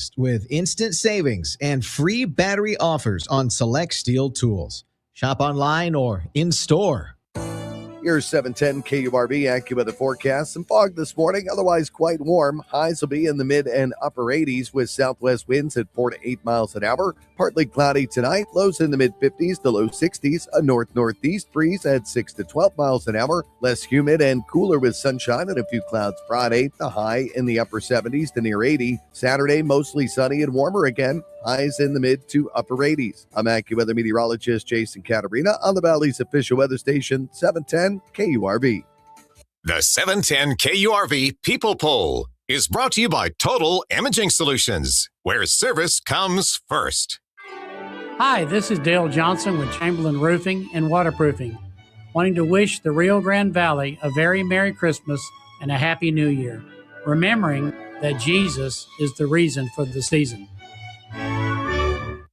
August with instant savings and free battery offers on select steel tools. Shop online or in-store. Here's 710 KURV AccuWeather forecast. Some fog this morning, otherwise quite warm. Highs will be in the mid and upper 80s with southwest winds at 4 to 8 miles an hour. Partly cloudy tonight, lows in the mid 50s to low 60s. A north-northeast breeze at 6 to 12 miles an hour. Less humid and cooler with sunshine and a few clouds Friday. The high in the upper 70s to near 80. Saturday, mostly sunny and warmer again. Highs in the mid to upper 80s. I'm AccuWeather meteorologist Jason Catarina on the Valley's official weather station, 710 KURV. The 710 KURV People Poll is brought to you by Total Imaging Solutions, where service comes first. Hi, this is Dale Johnson with Chamberlain Roofing and Waterproofing, wanting to wish the Rio Grande Valley a very Merry Christmas and a Happy New Year, remembering that Jesus is the reason for the season.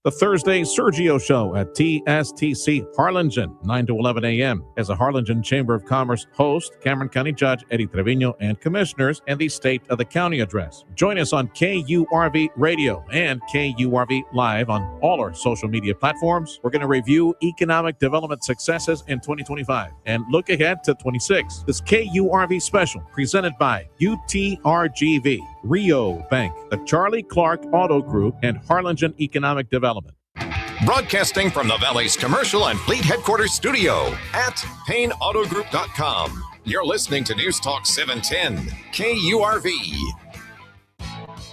The Thursday Sergio Show at TSTC Harlingen, 9 to 11 a.m. As a Harlingen Chamber of Commerce host, Cameron County Judge Eddie Trevino and commissioners, and the State of the County address. Join us on KURV Radio and KURV Live on all our social media platforms. We're going to review economic development successes in 2025 and look ahead to 26. This KURV special presented by UTRGV, Rio Bank, the Charlie Clark Auto Group, and Harlingen Economic Development. Broadcasting from the Valley's commercial and fleet headquarters studio at PayneAutoGroup.com. You're listening to News Talk 710 KURV.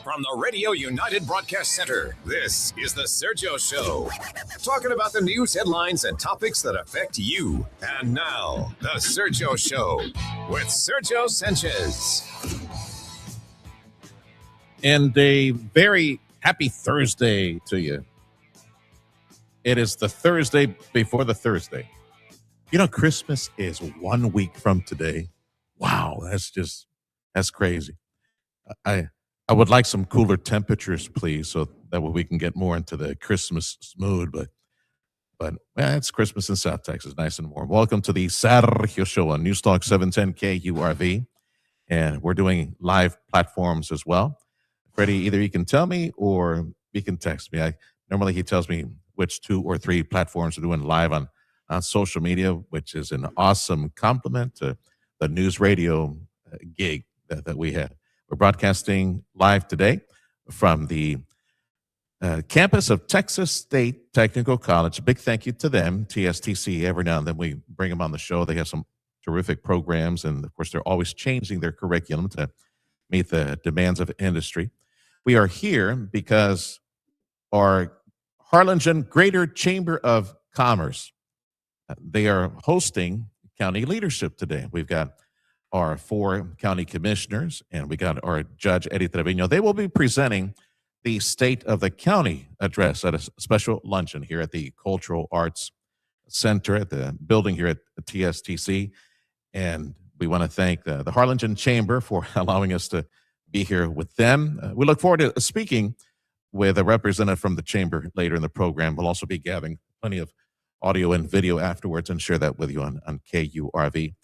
From the Radio United Broadcast Center, this is the Sergio Show. Talking about the news headlines and topics that affect you. And now, the Sergio Show with Sergio Sanchez. And a very happy Thursday to you. It is the Thursday before the Thursday. You know, Christmas is 1 week from today. Wow, that's crazy. I would like some cooler temperatures, please, so that way we can get more into the Christmas mood. But it's Christmas in South Texas, nice and warm. Welcome to the Sergio Show on News Talk 710 KURV. And we're doing live platforms as well. Freddie, either you can tell me or you can text me. Normally he tells me which 2 or 3 platforms we're doing live on social media, which is an awesome compliment to the news radio gig that we had. We're broadcasting live today from the campus of Texas State Technical College. A big thank you to them, TSTC. Every now and then we bring them on the show. They have some terrific programs, and of course they're always changing their curriculum to meet the demands of industry. We are here because our Harlingen Greater Chamber of Commerce, they are hosting county leadership today. We've got our 4 county commissioners, and we got our Judge Eddie Trevino. They will be presenting the State of the County address at a special luncheon here at the Cultural Arts Center at the building here at the TSTC. And we want to thank the Harlingen Chamber for allowing us to be here with them. We look forward to speaking with a representative from the chamber later in the program. We'll also be gathering plenty of audio and video afterwards and share that with you on KURV.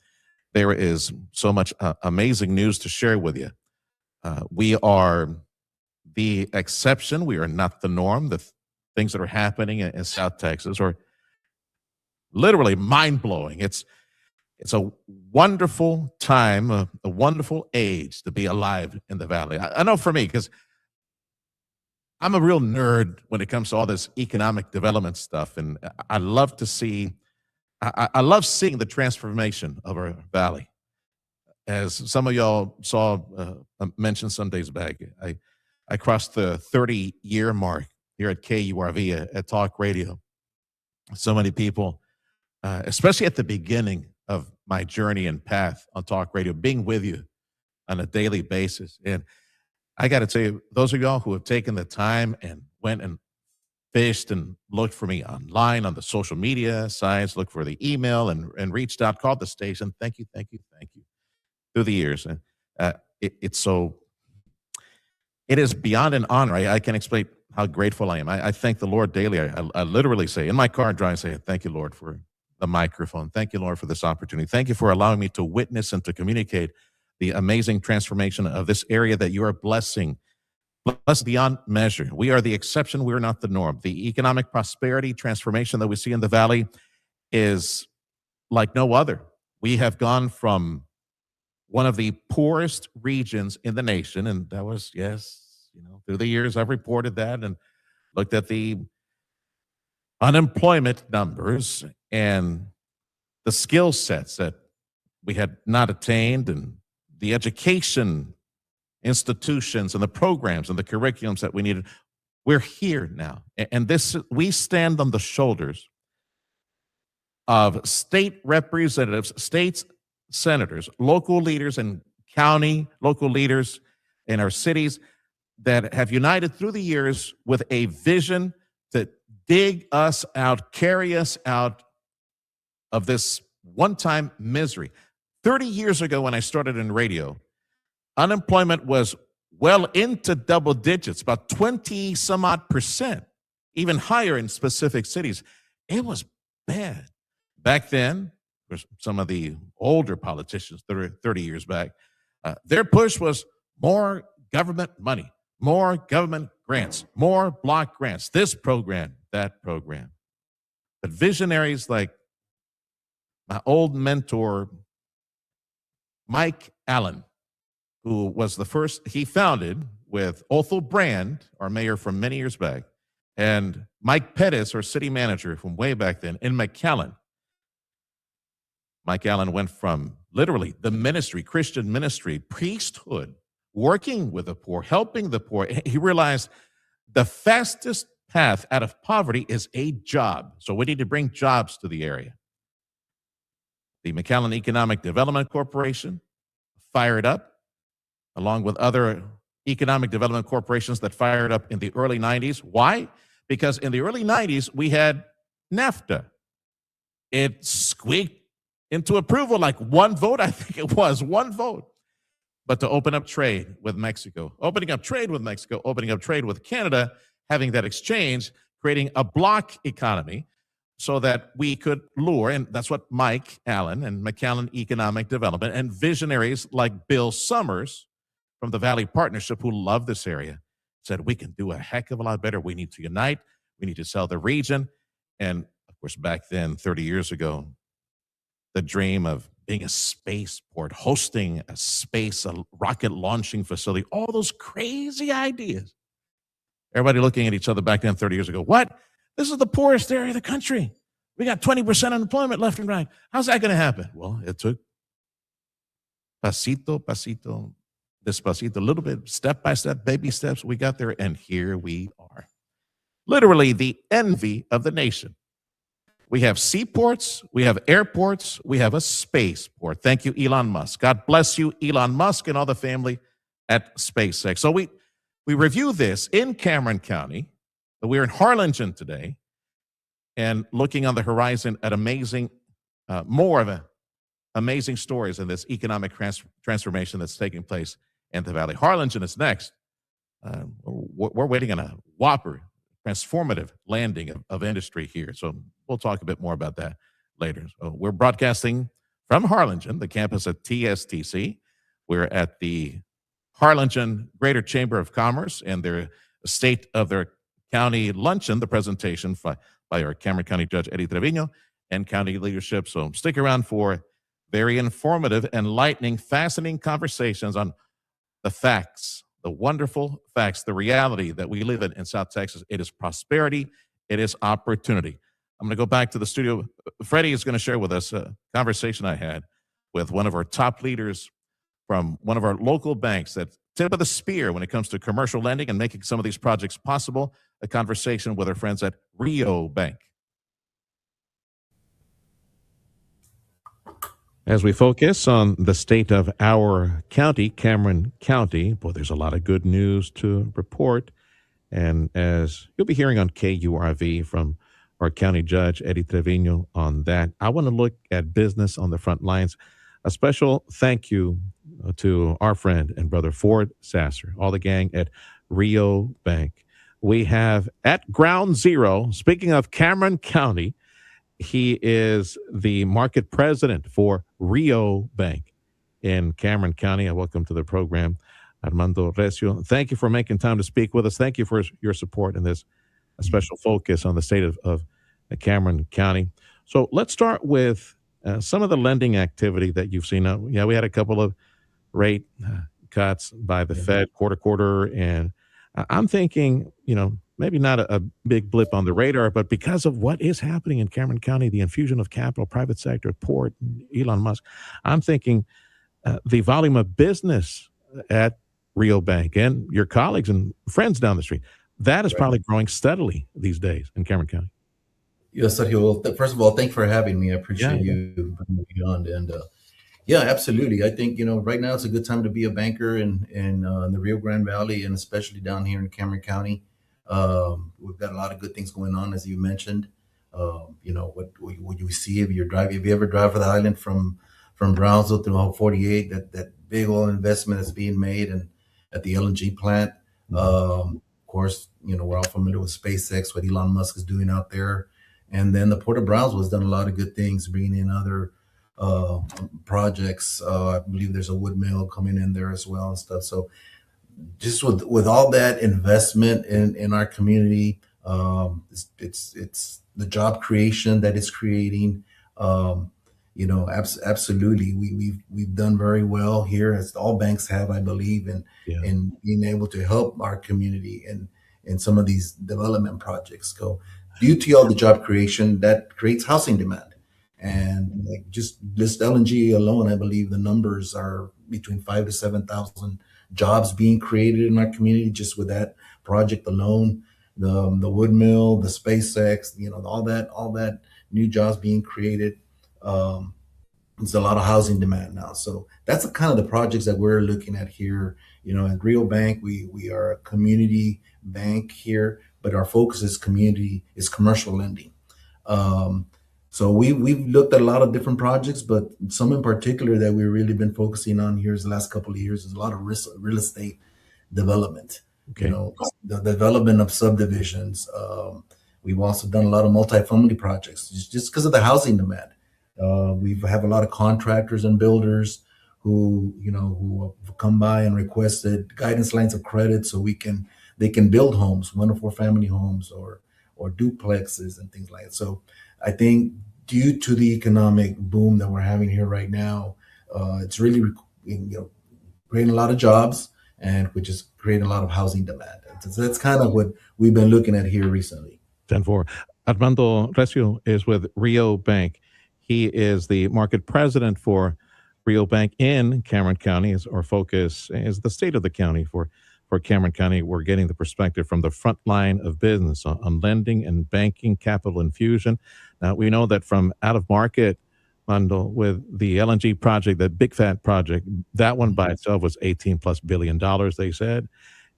There is so much amazing news to share with you. We are the exception. We are not the norm. The things that are happening in South Texas are literally mind-blowing. It's a wonderful time, a wonderful age to be alive in the Valley. I know for me, because I'm a real nerd when it comes to all this economic development stuff, and I love to see, I love seeing the transformation of our Valley. As some of y'all saw mentioned some days back, I crossed the 30-year mark here at KURV at Talk Radio. So many people, especially at the beginning of my journey and path on Talk Radio, being with you on a daily basis. And I got to tell you, those of y'all who have taken the time and went and fished and looked for me online on the social media sites, looked for the email and reached out, called the station. Thank you through the years. It is beyond an honor. I can't explain how grateful I am. I thank the Lord daily. I literally say in my car driving, I say, thank you, Lord, for the microphone. Thank you, Lord, for this opportunity. Thank you for allowing me to witness and to communicate the amazing transformation of this area that you are blessing blessed beyond measure. We are the exception. We're not the norm. The economic prosperity transformation that we see in the Valley is like no other. We have gone from one of the poorest regions in the nation, and that was, yes, through the years I've reported that and looked at the unemployment numbers and the skill sets that we had not attained, and the education institutions and the programs and the curriculums that we needed. We're here now. And we stand on the shoulders of state representatives, state senators, local leaders, and local leaders in our cities that have united through the years with a vision to dig us out, carry us out of this one-time misery. 30 years ago, when I started in radio, unemployment was well into double digits, about 20 some odd percent, even higher in specific cities. It was bad. Back then, some of the older politicians, 30 years back, their push was more government money, more government grants, more block grants, this program, that program. But visionaries like my old mentor, Mike Allen, who was the first, he founded with Othel Brand, our mayor from many years back, and Mike Pettis, our city manager from way back then, in McAllen. Mike Allen went from literally the ministry, Christian ministry, priesthood, working with the poor, helping the poor. He realized the fastest path out of poverty is a job. So we need to bring jobs to the area. The McAllen Economic Development Corporation fired up, along with other economic development corporations that fired up in the early 90s. Why? Because in the early 90s, we had NAFTA. It squeaked into approval like one vote, I think it was, one vote. But to open up trade with Mexico, opening up trade with Canada, having that exchange, creating a block economy so that we could lure, and that's what Mike Allen and McAllen Economic Development and visionaries like Bill Summers from the Valley Partnership, who love this area, said we can do a heck of a lot better. We need to unite. We need to sell the region. And of course, back then, 30 years ago, the dream of being a spaceport, hosting a rocket launching facility, all those crazy ideas. Everybody looking at each other back then 30 years ago. What? This is the poorest area of the country. We got 20% unemployment left and right. How's that going to happen? Well, it took pasito, despacito, a little bit, step by step, baby steps. We got there, and here we are. Literally the envy of the nation. We have seaports, we have airports, we have a spaceport. Thank you, Elon Musk. God bless you, Elon Musk, and all the family at SpaceX. So we review this in Cameron County. We're in Harlingen today and looking on the horizon at more of amazing stories in this economic transformation that's taking place in the Valley. Harlingen is next. We're waiting on a whopper, transformative landing of industry here. So we'll talk a bit more about that later. So we're broadcasting from Harlingen, the campus at TSTC. We're at the Harlingen Greater Chamber of Commerce and their State of their County Luncheon, the presentation by our Cameron County Judge Eddie Trevino and county leadership. So stick around for very informative, enlightening, fascinating conversations on the facts, the wonderful facts, the reality that we live in South Texas. It is prosperity. It is opportunity. I'm going to go back to the studio. Freddie is going to share with us a conversation I had with one of our top leaders from one of our local banks, that tip of the spear when it comes to commercial lending and making some of these projects possible, a conversation with our friends at Rio Bank. As we focus on the state of our county, Cameron County, boy, there's a lot of good news to report. And as you'll be hearing on KURV from our county judge, Eddie Trevino, on that, I want to look at business on the front lines. A special thank you to our friend and brother Ford Sasser, all the gang at Rio Bank. We have at ground zero, speaking of Cameron County, he is the market president for Rio Bank in Cameron County. Welcome to the program, Armando Recio. Thank you for making time to speak with us. Thank you for your support in this special focus on the state of Cameron County. So let's start with some of the lending activity that you've seen. Yeah, we had a couple of rate cuts by the Fed quarter, and I'm thinking, maybe not a big blip on the radar, but because of what is happening in Cameron County, the infusion of capital, private sector, port, Elon Musk, I'm thinking the volume of business at Rio Bank and your colleagues and friends down the street, that is probably growing steadily these days in Cameron County. Yes, Sergio. Well, first of all, thanks for having me. I appreciate you bringing me on. And yeah, absolutely. I think, right now it's a good time to be a banker in the Rio Grande Valley, and especially down here in Cameron County. We've got a lot of good things going on, as you mentioned. What you see if you ever drive for the island from Brownsville through 48, that big oil investment that's being made and at the LNG plant. Of course, we're all familiar with SpaceX, what Elon Musk is doing out there. And then the Port of Brownsville has done a lot of good things, bringing in other projects. I believe there's a wood mill coming in there as well and stuff. So just with all that investment in our community, it's the job creation that it's creating. Absolutely, we've done very well here, as all banks have, I believe, in being able to help our community in some of these development projects. Due to all the job creation, that creates housing demand. And just this LNG alone, I believe the numbers are between 5,000 to 7,000 jobs being created in our community just with that project alone. The wood mill, the SpaceX, all that new jobs being created. There's a lot of housing demand now. So that's the kind of the projects that we're looking at here. At Rio Bank, we are a community bank here, but our focus is commercial lending. So we've looked at a lot of different projects, but some in particular that we've really been focusing on here the last couple of years is a lot of real estate development. Okay. The development of subdivisions. We've also done a lot of multifamily projects just because of the housing demand. We have a lot of contractors and builders who have come by and requested guidance lines of credit so they can build homes, 1 to 4 family homes or duplexes and things like that. So I think due to the economic boom that we're having here right now, it's really creating a lot of jobs, and which is creating a lot of housing demand. So that's kind of what we've been looking at here recently. 10-4. Armando Recio is with Rio Bank. He is the market president for Rio Bank in Cameron County. Our focus is the state of the county. For Cameron County, we're getting the perspective from the front line of business on lending and banking, capital infusion. Now, we know that from out of market, Mando, with the LNG project, that big fat project, that one by itself was $18+ billion, they said.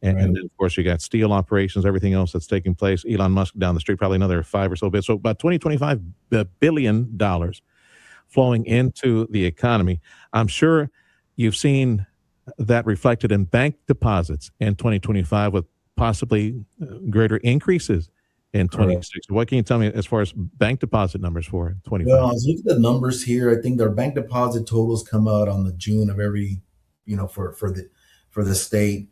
And then, of course, you got steel operations, everything else that's taking place. Elon Musk down the street, probably another 5 or so bits. So about $25 billion flowing into the economy. I'm sure you've seen that reflected in bank deposits in 2025 with possibly greater increases in 26. What can you tell me as far as bank deposit numbers for 25? Well, I was looking at the numbers here. I think their bank deposit totals come out on the June of every, for the state.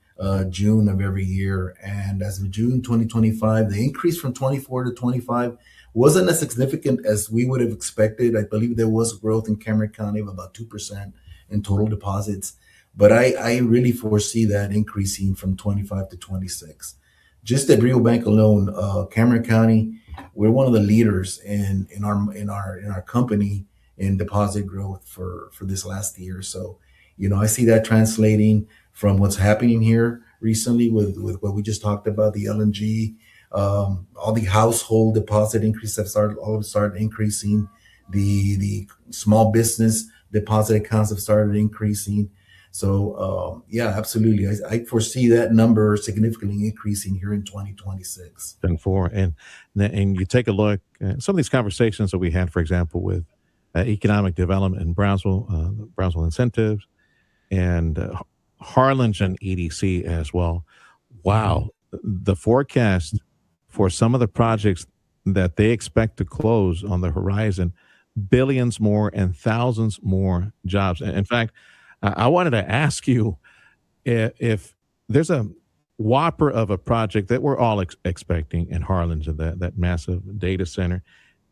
June of every year. And as of June 2025, the increase from 24 to 25 wasn't as significant as we would have expected. I believe there was growth in Cameron County of about 2% in total deposits. But I really foresee that increasing from 25 to 26. Just at Rio Bank alone, Cameron County, we're one of the leaders in our company in deposit growth for this last year. So, I see that translating from what's happening here recently with what we just talked about, the LNG, all the household deposit increase have started increasing. The small business deposit accounts have started increasing. So, absolutely. I foresee that number significantly increasing here in 2026. 10-4. And you take a look at some of these conversations that we had, for example, with economic development in Brownsville, Brownsville incentives, and Harlingen EDC as well. Wow. The forecast for some of the projects that they expect to close on the horizon, billions more and thousands more jobs. In fact, I wanted to ask you, if there's a whopper of a project that we're all expecting in Harlingen, that massive data center,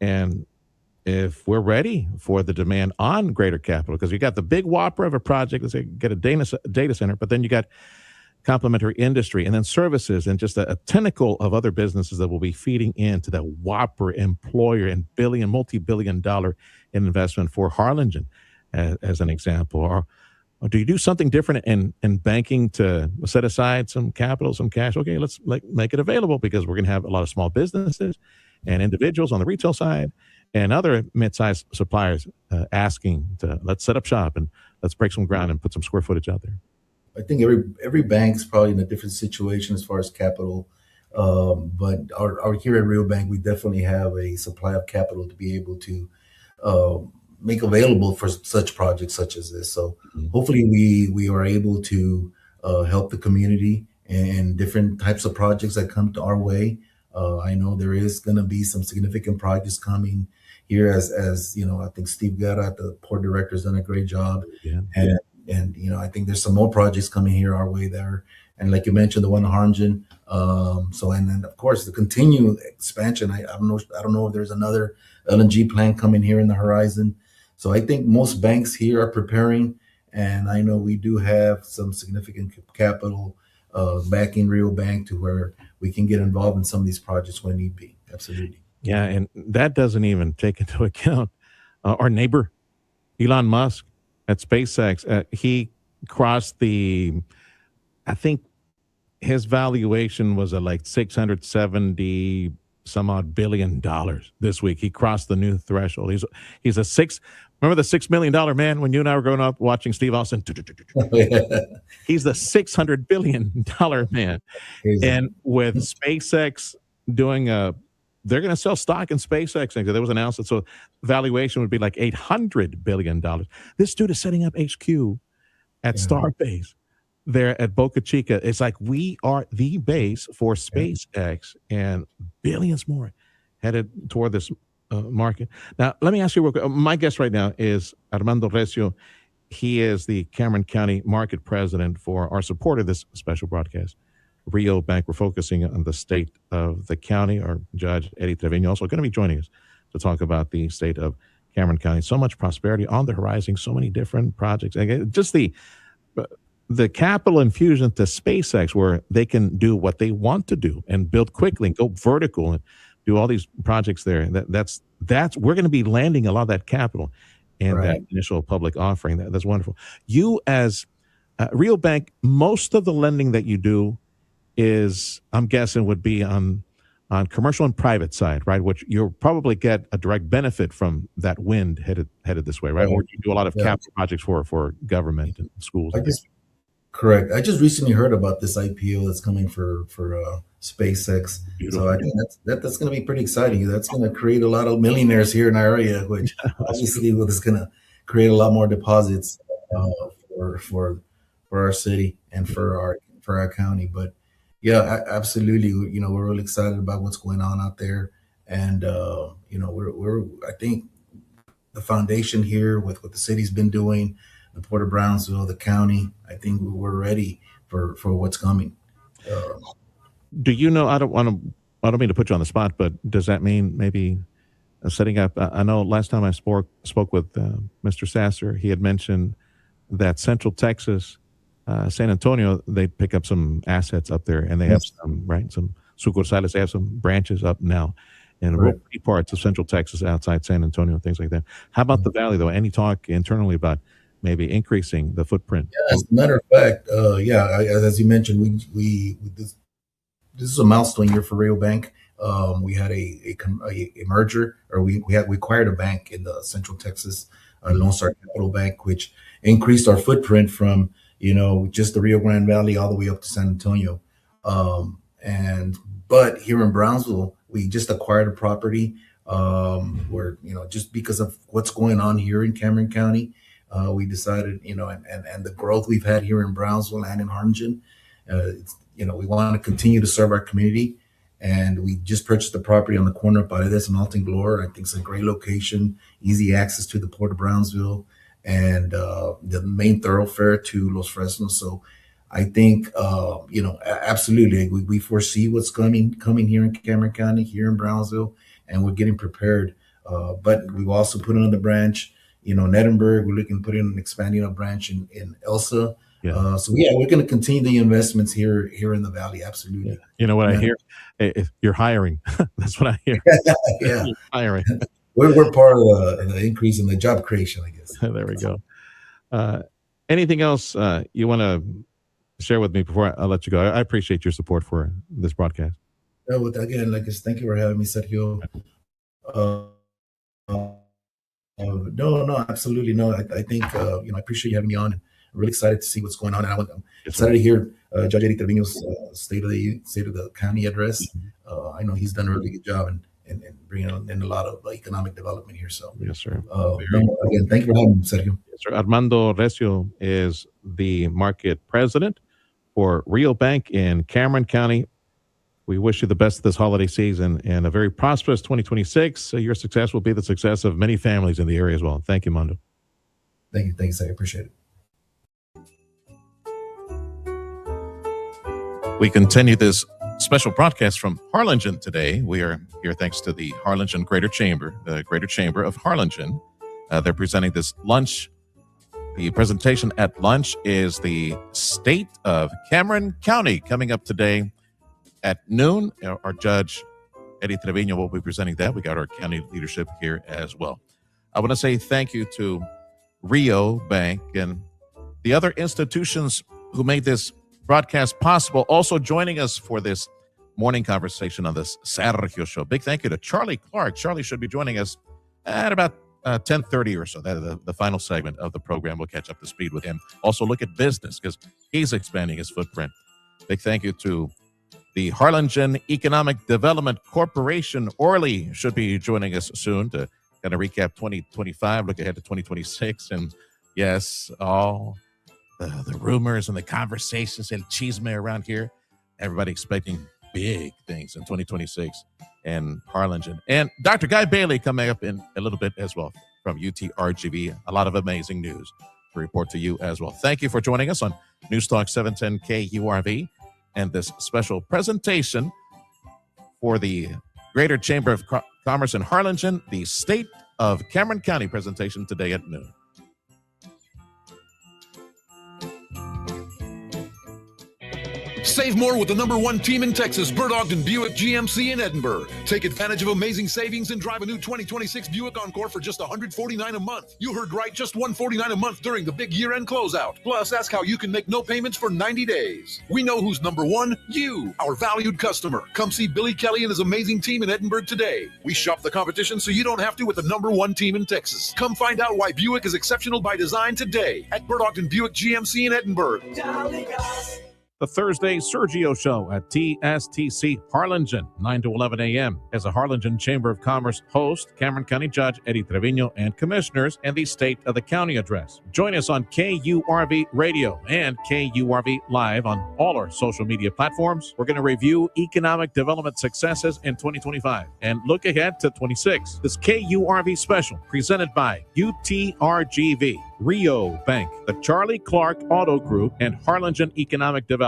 and if we're ready for the demand on greater capital, because you got the big whopper of a project, let's say get a data center, but then you got complementary industry and then services and just a tentacle of other businesses that will be feeding into that whopper employer and multi-billion dollar investment for Harlingen, as an example. Or do you do something different in banking to set aside some capital, some cash? Okay, let's make it available, because we're going to have a lot of small businesses and individuals on the retail side and other mid-sized suppliers asking to, let's set up shop and let's break some ground and put some square footage out there. I think every bank's probably in a different situation as far as capital, but our here at Rio Bank, we definitely have a supply of capital to be able to make available for such projects such as this. So hopefully we are able to help the community and different types of projects that come to our way. I know there is going to be some significant projects coming here, as you know. I think Steve Guerra, the port director, has done a great job, and you know, I think there's some more projects coming here our way there. And like you mentioned, the one in Harlingen. So and then of course the continued expansion. I don't know if there's another LNG plant coming here in the horizon. So I think most banks here are preparing, and I know we do have some significant capital backing Rio Bank to where we can get involved in some of these projects when need be. Absolutely. Yeah, and that doesn't even take into account our neighbor, Elon Musk at SpaceX. He crossed I think his valuation was at like 670 some odd $1 billion this week. He crossed the new threshold. He's remember the $6 million man when you and I were growing up watching Steve Austin? He's the $600 billion man. And with SpaceX doing they're going to sell stock in SpaceX. There was an announcement. So valuation would be like $800 billion. This dude is setting up HQ at Starbase there at Boca Chica. It's like we are the base for SpaceX and billions more headed toward this market. Now, let me ask you real quick. My guest right now is Armando Recio. He is the Cameron County Market President for our support of this special broadcast, Rio Bank. We're focusing on the state of the county. Our Judge Eddie Trevino also going to be joining us to talk about the state of Cameron County. So much prosperity on the horizon, so many different projects. Just the capital infusion to SpaceX, where they can do what they want to do and build quickly and go vertical and do all these projects there. That's we're going to be landing a lot of that capital in that initial public offering. That's wonderful. You as Rio Bank, most of the lending that you do is, I'm guessing, would be on commercial and private side, right? Which you'll probably get a direct benefit from that wind headed this way, right? Or you do a lot of capital projects for government and schools. Correct. I just recently heard about this IPO that's coming for SpaceX. Beautiful. So I think that's going to be pretty exciting. That's going to create a lot of millionaires here in our area, which obviously is going to create a lot more deposits for our city and for our county. But yeah, absolutely. You know, we're really excited about what's going on out there, and you know, I think the foundation here with what the city's been doing, the Port of Brownsville, the county, I think we're ready for what's coming. Do you know? I don't mean to put you on the spot, but does that mean maybe setting up? I know last time I spoke with Mr. Sasser, he had mentioned that Central Texas, San Antonio, they pick up some assets up there, and they have some sucursales. They have some branches up now in key parts of Central Texas, outside San Antonio, things like that. How about the Valley, though? Any talk internally about maybe increasing the footprint? Yeah, as a matter of fact, as you mentioned, we this is a milestone year for Rio Bank. We had a merger, or we acquired a bank in the Central Texas, Lone Star Capital Bank, which increased our footprint from just the Rio Grande Valley all the way up to San Antonio. But here in Brownsville, we just acquired a property where just because of what's going on here in Cameron County. We decided, and the growth we've had here in Brownsville and in Harlingen, we want to continue to serve our community. And we just purchased the property on the corner of Paredes and Alton Glore. I think it's a great location, easy access to the Port of Brownsville, and the main thoroughfare to Los Fresnos. So I think, absolutely, we foresee what's coming here in Cameron County, here in Brownsville, and we're getting prepared. But we've also put another branch, in Edinburgh. We're looking to put in expanding a branch in Elsa. Yeah. So we're going to continue the investments here in the Valley. Absolutely. Yeah. You know what I hear? If you're hiring. That's what I hear. Yeah. You're hiring. We're part of the increase in the job creation, I guess. There we go. Anything else you want to share with me before I let you go? I appreciate your support for this broadcast. Again, thank you for having me, Sergio. No, absolutely no. I think I appreciate you having me on. I'm really excited to see what's going on, and I'm excited to hear Judge Eddie Trevino's state of the county address. I know he's done a really good job and bringing in a lot of economic development here. So yes, sir. Again, thank you for having me, Sergio. Yes, sir. Armando Recio is the market president for Rio Bank in Cameron County. We wish you the best this holiday season and a very prosperous 2026. Your success will be the success of many families in the area as well. Thank you, Mondo. Thank you, sir. I appreciate it. We continue this special broadcast from Harlingen today. We are here thanks to the Harlingen Greater Chamber, the Greater Chamber of Harlingen. They're presenting this lunch. The presentation at lunch is the State of Cameron County coming up today at noon. Our Judge Eddie Trevino will be presenting that. We got our county leadership here as well. I want to say thank you to Rio Bank and the other institutions who made this broadcast possible. Also joining us for this morning conversation on this Sergio Show. Big thank you to Charlie Clark. Charlie should be joining us at about 10:30 or so. That is the final segment of the program. We'll catch up to speed with him. Also look at business because he's expanding his footprint. Big thank you to the Harlingen Economic Development Corporation. Orly should be joining us soon to kind of recap 2025, look ahead to 2026. And yes, all the rumors and the conversations and chisme around here, everybody expecting big things in 2026 and Harlingen. And Dr. Guy Bailey coming up in a little bit as well from UTRGV. A lot of amazing news to report to you as well. Thank you for joining us on News Talk 710 KURV and this special presentation for the Greater Chamber of Commerce in Harlingen, the State of Cameron County presentation today at noon. Save more with the #1 team in Texas, Bert Ogden Buick GMC in Edinburgh. Take advantage of amazing savings and drive a new 2026 Buick Encore for just $149 a month. You heard right, just $149 a month during the big year-end closeout. Plus, ask how you can make no payments for 90 days. We know who's #1, you, our valued customer. Come see Billy Kelly and his amazing team in Edinburgh today. We shop the competition so you don't have to with the #1 team in Texas. Come find out why Buick is exceptional by design today at Bert Ogden Buick GMC in Edinburgh. The Thursday Sergio Show at TSTC Harlingen, 9 to 11 a.m. As a Harlingen Chamber of Commerce host, Cameron County Judge Eddie Trevino and commissioners and the State of the County address. Join us on KURV Radio and KURV Live on all our social media platforms. We're going to review economic development successes in 2025 and look ahead to 26. This KURV special presented by UTRGV, Rio Bank, the Charlie Clark Auto Group, and Harlingen Economic Development.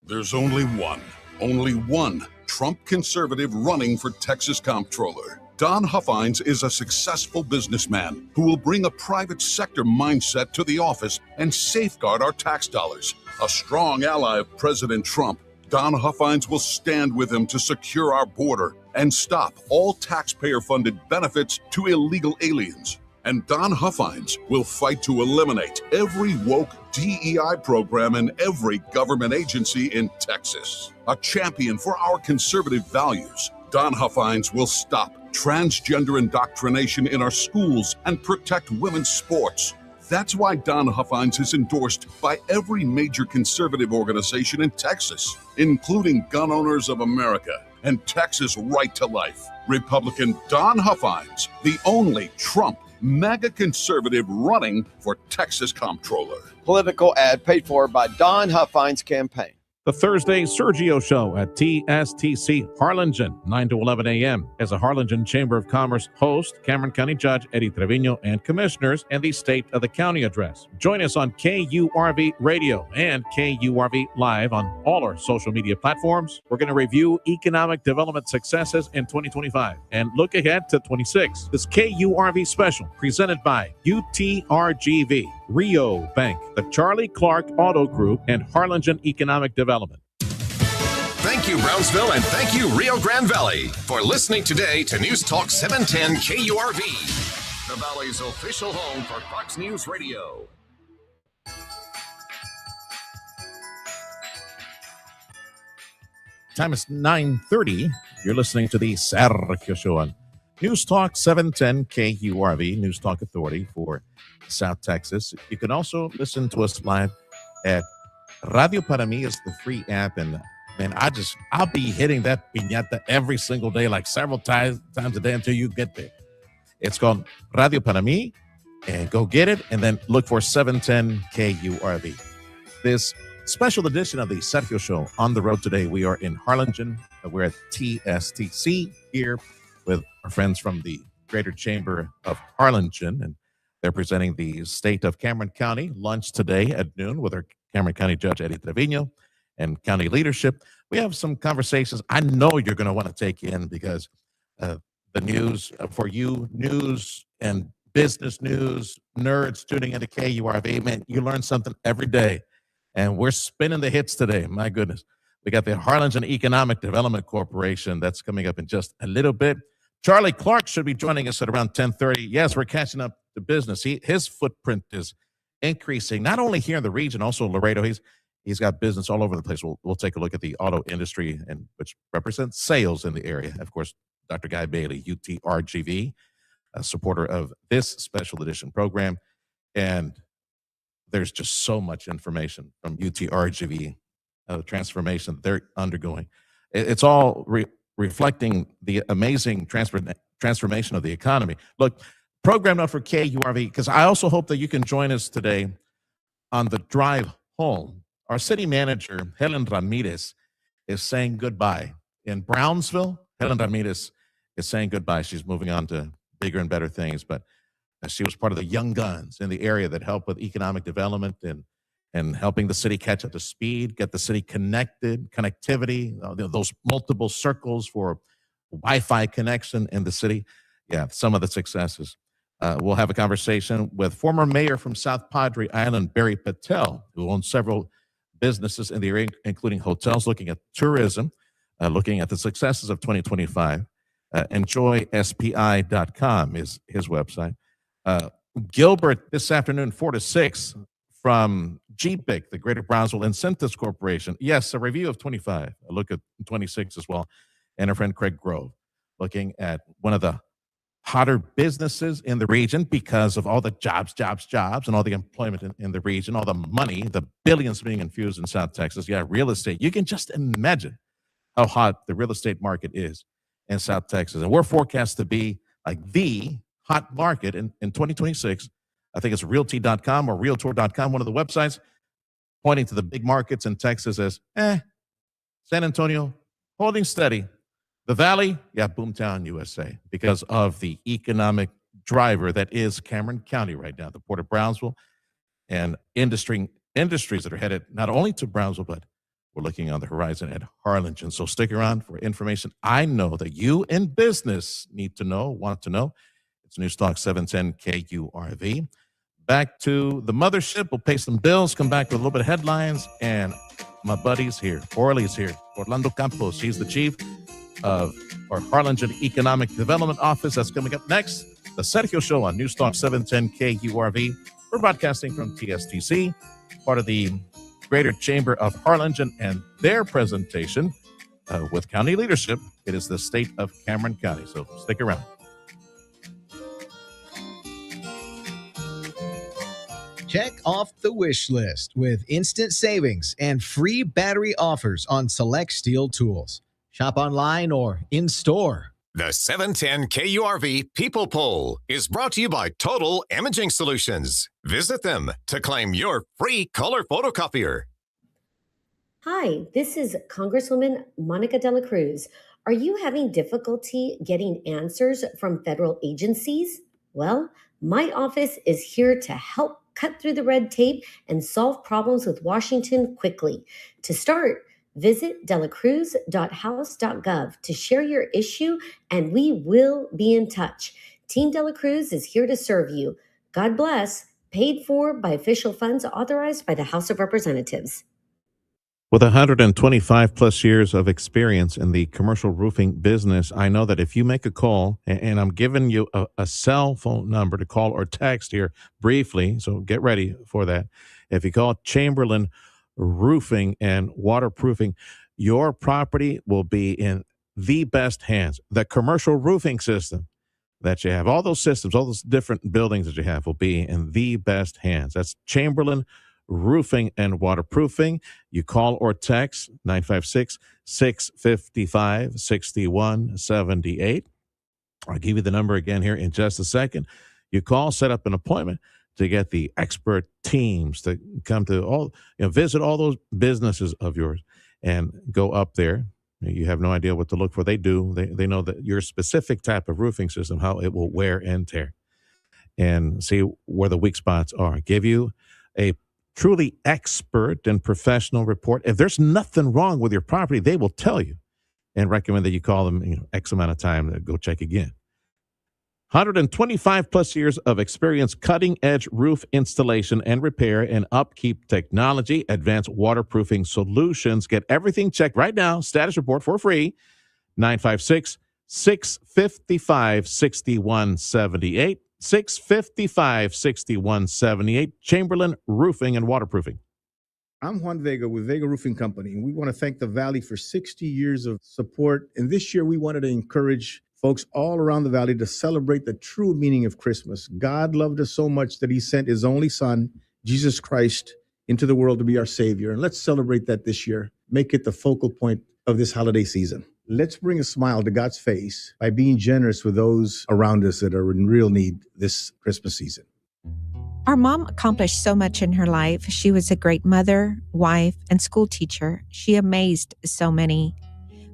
There's only one Trump conservative running for Texas Comptroller. Don Huffines is a successful businessman who will bring a private sector mindset to the office and safeguard our tax dollars. A strong ally of President Trump, Don Huffines will stand with him to secure our border and stop all taxpayer-funded benefits to illegal aliens. And Don Huffines will fight to eliminate every woke DEI program in every government agency in Texas. A champion for our conservative values, Don Huffines will stop transgender indoctrination in our schools and protect women's sports. That's why Don Huffines is endorsed by every major conservative organization in Texas, including Gun Owners of America and Texas Right to Life. Republican Don Huffines, the only Trump mega conservative running for Texas Comptroller. Political ad paid for by Don Huffines' campaign. The Thursday Sergio Show at TSTC Harlingen, 9 to 11 a.m. As a Harlingen Chamber of Commerce host, Cameron County Judge Eddie Trevino and commissioners, and the State of the County address. Join us on KURV Radio and KURV Live on all our social media platforms. We're going to review economic development successes in 2025 and look ahead to 26. This KURV special presented by UTRGV, Rio Bank, the Charlie Clark Auto Group, and Harlingen Economic Development. Thank you, Brownsville, and thank you, Rio Grande Valley, for listening today to News Talk 710 KURV, the Valley's official home for Fox News Radio. Time is 9:30. You're listening to the Sergio Show on News Talk 710 KURV, News Talk Authority for South Texas. You can also listen to us live at Radio Para Mi is the free app, and man, I'll be hitting that piñata every single day, like several times a day until you get there. It's called Radio Para Mi, and go get it, and then look for 710 KURV. This special edition of the Sergio Show on the road today. We are in Harlingen. We're at TSTC here with our friends from the Greater Chamber of Harlingen, and they're presenting the State of Cameron County lunch today at noon with our Cameron County Judge Eddie Trevino and county leadership. We have some conversations I know you're going to want to take in because the news for you, news and business news, nerds tuning into KURV, man, you learn something every day. And we're spinning the hits today. My goodness. We got the Harlingen Economic Development Corporation. That's coming up in just a little bit. Charlie Clark should be joining us at around 10:30. Yes, we're catching up to business. His footprint is increasing, not only here in the region, also Laredo. He's got business all over the place. We'll take a look at the auto industry, and which represents sales in the area. Of course, Dr. Guy Bailey, UTRGV, a supporter of this special edition program. And there's just so much information from UTRGV, the transformation that they're undergoing. It's all reflecting the amazing transformation of the economy. Look, program note for KURV, because I also hope that you can join us today on the drive home. Our city manager, Helen Ramirez, is saying goodbye. In Brownsville, Helen Ramirez is saying goodbye. She's moving on to bigger and better things, but she was part of the young guns in the area that helped with economic development and helping the city catch up to speed, get the city connectivity, those multiple circles for Wi-Fi connection in the city. Yeah, some of the successes. We'll have a conversation with former mayor from South Padre Island, Barry Patel, who owns several businesses in the area, including hotels, looking at tourism, looking at the successes of 2025. EnjoySPI.com is his website. Gilbert this afternoon, 4 to 6, from GPIC, the Greater Brownsville Incentives Corporation. Yes, a review of 25, a look at 26 as well. And our friend Craig Grove, looking at one of the hotter businesses in the region because of all the jobs, and all the employment in the region, all the money, the billions being infused in South Texas. Yeah, real estate. You can just imagine how hot the real estate market is in South Texas. And we're forecast to be like the hot market in 2026. I think it's realty.com or realtor.com, one of the websites, pointing to the big markets in Texas as, San Antonio, holding steady. The Valley, yeah, boomtown USA, because of the economic driver that is Cameron County right now, the Port of Brownsville, and industries that are headed not only to Brownsville, but we're looking on the horizon at Harlingen. So stick around for information I know that you in business need to know, want to know. It's News Talk 710 KURV. Back to the mothership. We'll pay some bills, come back with a little bit of headlines, and my buddy's here. Orly's here. Orlando Campos. He's the chief of our Harlingen Economic Development Office. That's coming up next. The Sergio Show on News Talk 710 KURV. We're broadcasting from TSTC, part of the Greater Chamber of Harlingen, and their presentation with county leadership. It is the State of Cameron County. So stick around. Check off the wish list with instant savings and free battery offers on select steel tools. Shop online or in-store. The 710 KURV People Poll is brought to you by Total Imaging Solutions. Visit them to claim your free color photocopier. Hi, this is Congresswoman Monica De La Cruz. Are you having difficulty getting answers from federal agencies? Well, my office is here to help cut through the red tape and solve problems with Washington quickly. To start, visit delacruz.house.gov to share your issue, and we will be in touch. Team De La Cruz is here to serve you. God bless. Paid for by official funds authorized by the House of Representatives. With 125 plus years of experience in the commercial roofing business, I know that if you make a call, and I'm giving you a cell phone number to call or text here briefly, so get ready for that. If you call Chamberlain Roofing and Waterproofing, your property will be in the best hands. The commercial roofing system that you have, all those systems, all those different buildings that you have will be in the best hands. That's Chamberlain Roofing and Waterproofing. You call or text 956-655-6178. I'll give you the number again here in just a second. You call, set up an appointment to get the expert teams to come to visit all those businesses of yours and go up there. You have no idea what to look for. They do. They know that your specific type of roofing system, how it will wear and tear, and see where the weak spots are. Give you a truly expert and professional report. If there's nothing wrong with your property, they will tell you and recommend that you call them X amount of time to go check again. 125 plus years of experience, cutting edge roof installation and repair and upkeep technology, advanced waterproofing solutions. Get everything checked right now. Status report for free. 956-655-6178. 655-6178. Chamberlain Roofing and Waterproofing. I'm Juan Vega with Vega Roofing Company, and we want to thank the Valley for 60 years of support. And this year, we wanted to encourage folks all around the Valley to celebrate the true meaning of Christmas. God loved us so much that he sent his only son, Jesus Christ, into the world to be our Savior. And let's celebrate that this year. Make it the focal point of this holiday season. Let's bring a smile to God's face by being generous with those around us that are in real need this Christmas season. Our mom accomplished so much in her life. She was a great mother, wife, and school teacher. She amazed so many.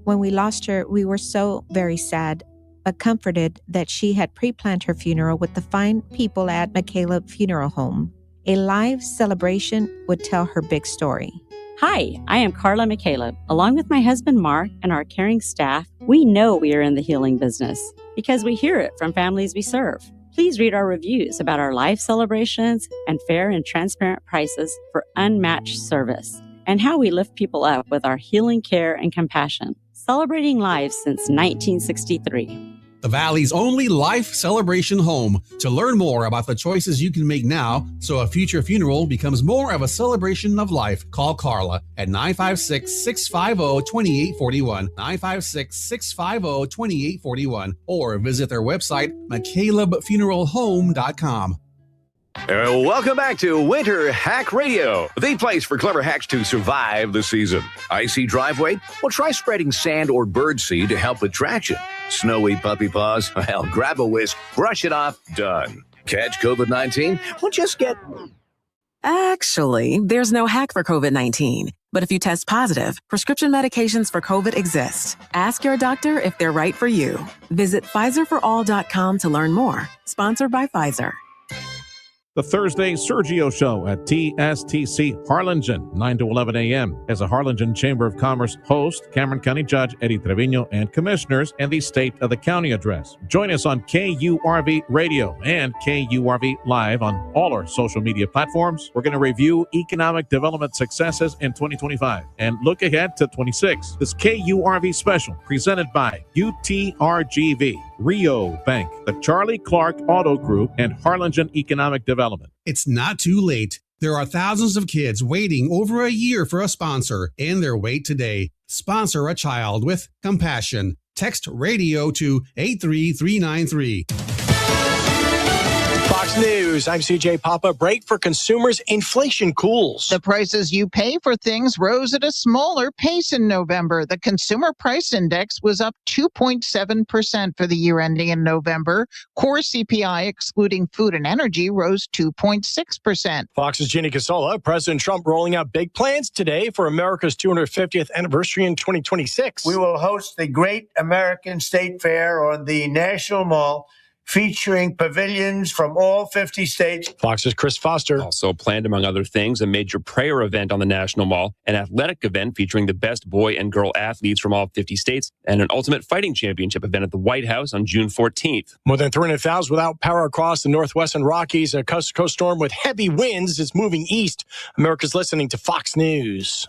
When we lost her, we were so very sad, but comforted that she had pre-planned her funeral with the fine people at McCaleb Funeral Home. A live celebration would tell her big story. Hi, I am Carla McCaleb. Along with my husband Mark and our caring staff, we know we are in the healing business because we hear it from families we serve. Please read our reviews about our life celebrations and fair and transparent prices for unmatched service, and how we lift people up with our healing care and compassion, celebrating lives since 1963. The Valley's only life celebration home. To learn more about the choices you can make now so a future funeral becomes more of a celebration of life, call Carla at 956-650-2841, 956-650-2841, or visit their website, McCalebFuneralHome.com. Welcome back to Winter Hack Radio, the place for clever hacks to survive the season. Icy driveway? Well, try spreading sand or birdseed to help with traction. Snowy puppy paws? Well, grab a whisk, brush it off, done. Catch COVID-19? Well, just get... Actually, there's no hack for COVID-19. But if you test positive, prescription medications for COVID exist. Ask your doctor if they're right for you. Visit PfizerForAll.com to learn more. Sponsored by Pfizer. The Thursday Sergio Show at TSTC Harlingen, 9 to 11 a.m. As a Harlingen Chamber of Commerce host, Cameron County Judge Eddie Trevino and commissioners, and the State of the County address. Join us on KURV Radio and KURV Live on all our social media platforms. We're going to review economic development successes in 2025 and look ahead to 26. This KURV special presented by UTRGV, Rio Bank, the Charlie Clark Auto Group, and Harlingen Economic Development. It's not too late. There are thousands of kids waiting over a year for a sponsor, and their wait today. Sponsor a child with compassion. Text radio to 83393. Fox News, I'm CJ Papa. Break for consumers. Inflation cools. The prices you pay for things rose at a smaller pace in November. The Consumer Price Index was up 2.7% for the year ending in November. Core CPI, excluding food and energy, rose 2.6%. Fox's Jeannie Casola. President Trump rolling out big plans today for America's 250th anniversary in 2026. We will host the Great American State Fair on the National Mall, featuring pavilions from all 50 states. Fox's Chris Foster. Also planned, among other things, a major prayer event on the National Mall, an athletic event featuring the best boy and girl athletes from all 50 states, and an Ultimate Fighting Championship event at the White House on June 14th. More than 300,000 without power across the Northwestern Rockies. A coast-to-coast storm with heavy winds is moving east. America's listening to Fox News.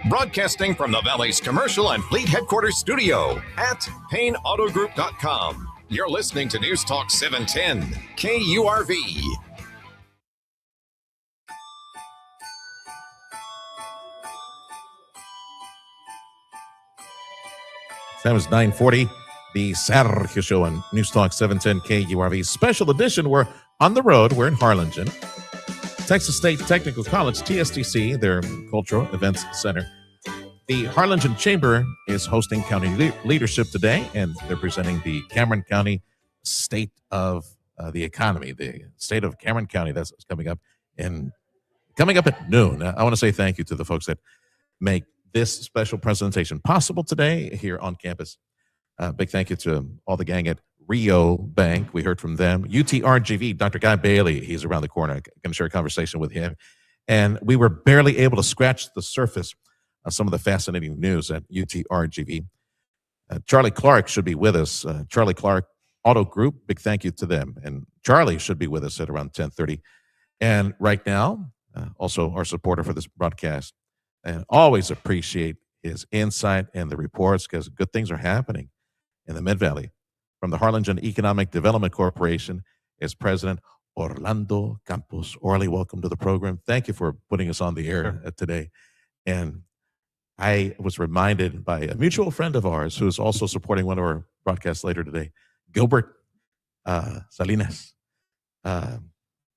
Broadcasting from the Valley's commercial and fleet headquarters studio at PayneAutoGroup.com. You're listening to News Talk 710, KURV. That was 9:40. The Sergio Show on News Talk 710 KURV. Special edition. We're on the road. We're in Harlingen. Texas State Technical College, TSTC, their Cultural Events Center. The Harlingen Chamber is hosting county leadership today, and they're presenting the Cameron County State of the Economy, the State of Cameron County. That's coming up at noon. I want to say thank you to the folks that make this special presentation possible today here on campus. Big thank you to all the gang at Rio Bank. We heard from them. UTRGV, Dr. Guy Bailey, he's around the corner. I'm going to share a conversation with him. And we were barely able to scratch the surface of some of the fascinating news at UTRGV. Charlie Clark should be with us. Charlie Clark Auto Group, big thank you to them. And Charlie should be with us at around 10:30. And right now, also our supporter for this broadcast, and always appreciate his insight and the reports because good things are happening in the Mid-Valley. From the Harlingen Economic Development Corporation is President Orlando Campos. Orly, welcome to the program. Thank you for putting us on the air today. And I was reminded by a mutual friend of ours who is also supporting one of our broadcasts later today, Gilbert Salinas,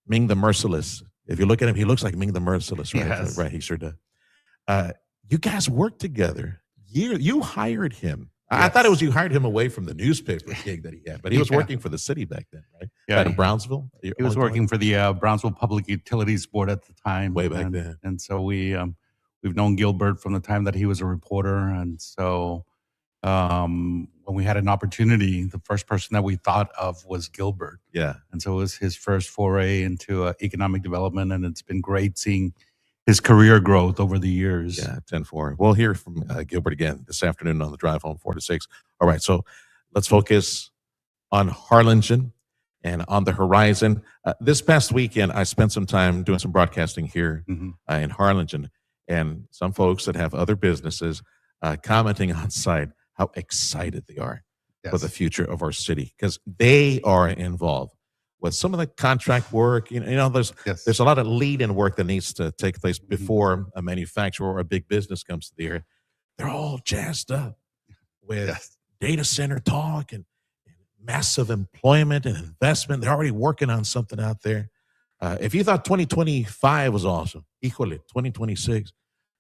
Ming the Merciless. If you look at him, he looks like Ming the Merciless, right? Yes. Right, he sure does. You guys worked together. You hired him. Yes. I thought it was you hired him away from the newspaper gig that he had, but he was working for the city back then, right? Yeah, in Brownsville. He was working for the Brownsville Public Utilities Board at the time, way back then. And so we've known Gilbert from the time that he was a reporter, and so when we had an opportunity, the first person that we thought of was Gilbert. Yeah, and so it was his first foray into economic development, and it's been great seeing his career growth over the years. Yeah, 10-4. We'll hear from Gilbert again this afternoon on the drive home, 4 to 6. All right, so let's focus on Harlingen and on the horizon. This past weekend, I spent some time doing some broadcasting here in Harlingen, and some folks that have other businesses commenting on site how excited they are for the future of our city because they are involved with some of the contract work. There's a lot of lead-in work that needs to take place before a manufacturer or a big business comes to the area. They're all jazzed up with data center talk and massive employment and investment. They're already working on something out there. If you thought 2025 was awesome, equally 2026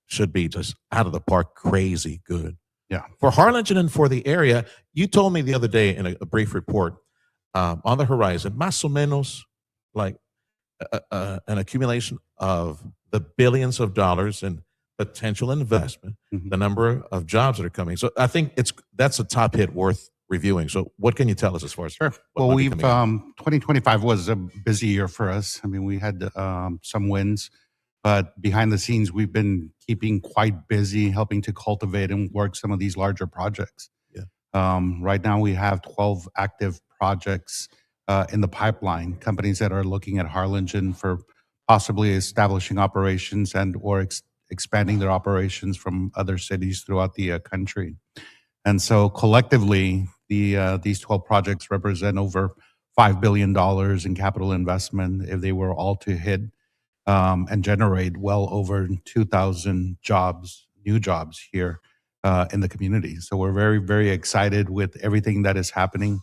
should be just out of the park, crazy good. Yeah. For Harlingen and for the area, you told me the other day in a brief report, on the horizon, más o menos like an accumulation of the billions of dollars in potential investment, the number of jobs that are coming. So I think that's a top hit worth reviewing. So what can you tell us as far as? Sure. Well, 2025 was a busy year for us. I mean, we had some wins, but behind the scenes, we've been keeping quite busy helping to cultivate and work some of these larger projects. Right now, we have 12 active projects in the pipeline, companies that are looking at Harlingen for possibly establishing operations and or expanding their operations from other cities throughout the country. And so collectively, these 12 projects represent over $5 billion in capital investment if they were all to hit and generate well over 2,000 jobs, new jobs here in the community. So we're very, very excited with everything that is happening.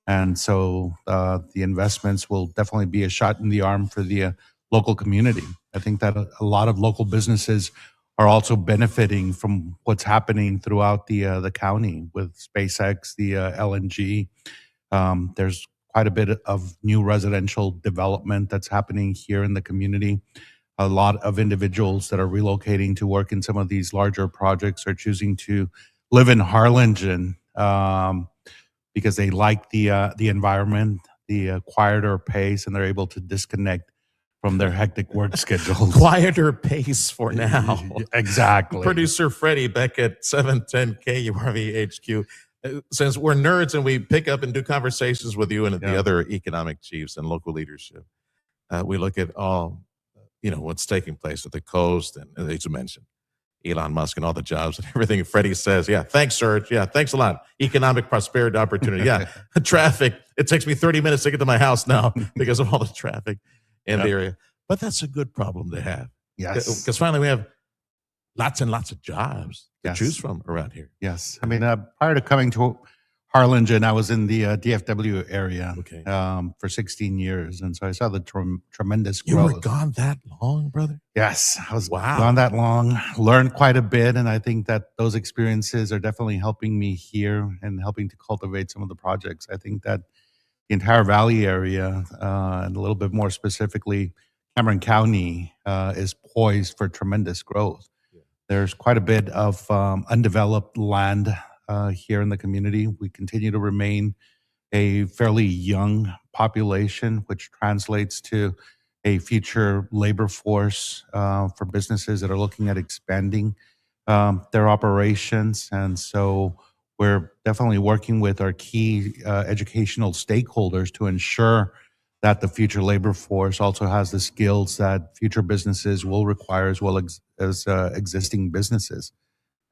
And so the investments will definitely be a shot in the arm for the local community. I think that a lot of local businesses are also benefiting from what's happening throughout the county with SpaceX, the LNG. There's quite a bit of new residential development that's happening here in the community. A lot of individuals that are relocating to work in some of these larger projects are choosing to live in Harlingen because they like the environment, the quieter pace, and they're able to disconnect from their hectic work schedules. Quieter pace for now. Exactly. Producer Freddie back at 710 KURV HQ. Since we're nerds and we pick up and do conversations with you and the other economic chiefs and local leadership, we look at all, what's taking place at the coast, and as you mentioned, Elon Musk and all the jobs and everything Freddie says. Yeah, thanks, Serge. Yeah, thanks a lot. Economic prosperity opportunity. Yeah, traffic. It takes me 30 minutes to get to my house now because of all the traffic in the area. But that's a good problem to have. Yes. Because finally we have lots and lots of jobs to choose from around here. Yes. I mean, prior to coming to Harlingen, I was in the DFW area for 16 years. And so I saw the tremendous growth. You were gone that long, brother? Yes. I was gone that long, learned quite a bit. And I think that those experiences are definitely helping me here and helping to cultivate some of the projects. I think that the entire Valley area, and a little bit more specifically, Cameron County is poised for tremendous growth. There's quite a bit of undeveloped land here in the community. We continue to remain a fairly young population, which translates to a future labor force for businesses that are looking at expanding their operations. And so we're definitely working with our key educational stakeholders to ensure that the future labor force also has the skills that future businesses will require, as well as existing businesses.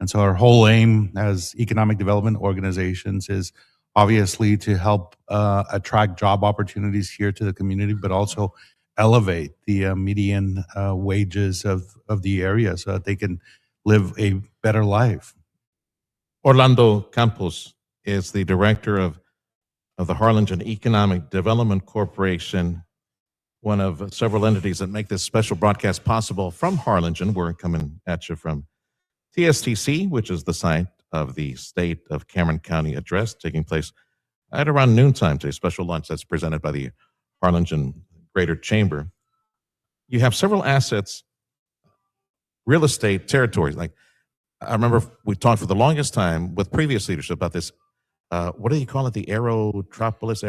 And so our whole aim as economic development organizations is obviously to help attract job opportunities here to the community, but also elevate the median wages of the area so that they can live a better life. Orlando Campos is the director of the Harlingen Economic Development Corporation, one of several entities that make this special broadcast possible from Harlingen. We're coming at you from TSTC, which is the site of the State of Cameron County Address, taking place at around noontime today, special lunch that's presented by the Harlingen Greater Chamber. You have several assets, real estate territories. Like, I remember we talked for the longest time with previous leadership about this. What do you call it? The Aerotropolis,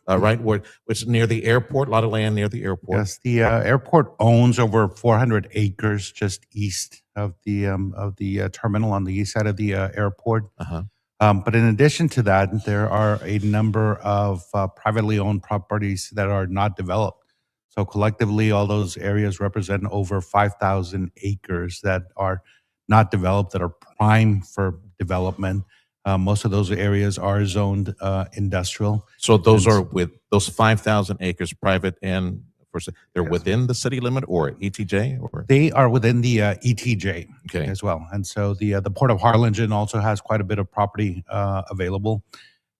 right? Which is near the airport, a lot of land near the airport. Yes, the airport owns over 400 acres just east of the terminal on the east side of the airport. But in addition to that, there are a number of privately owned properties that are not developed. So collectively, all those areas represent over 5,000 acres that are not developed, that are prime for development. Most of those areas are zoned industrial. So those are with those 5,000 acres private, and they're within the city limit or ETJ, or they are within the ETJ as well. And so the Port of Harlingen also has quite a bit of property available,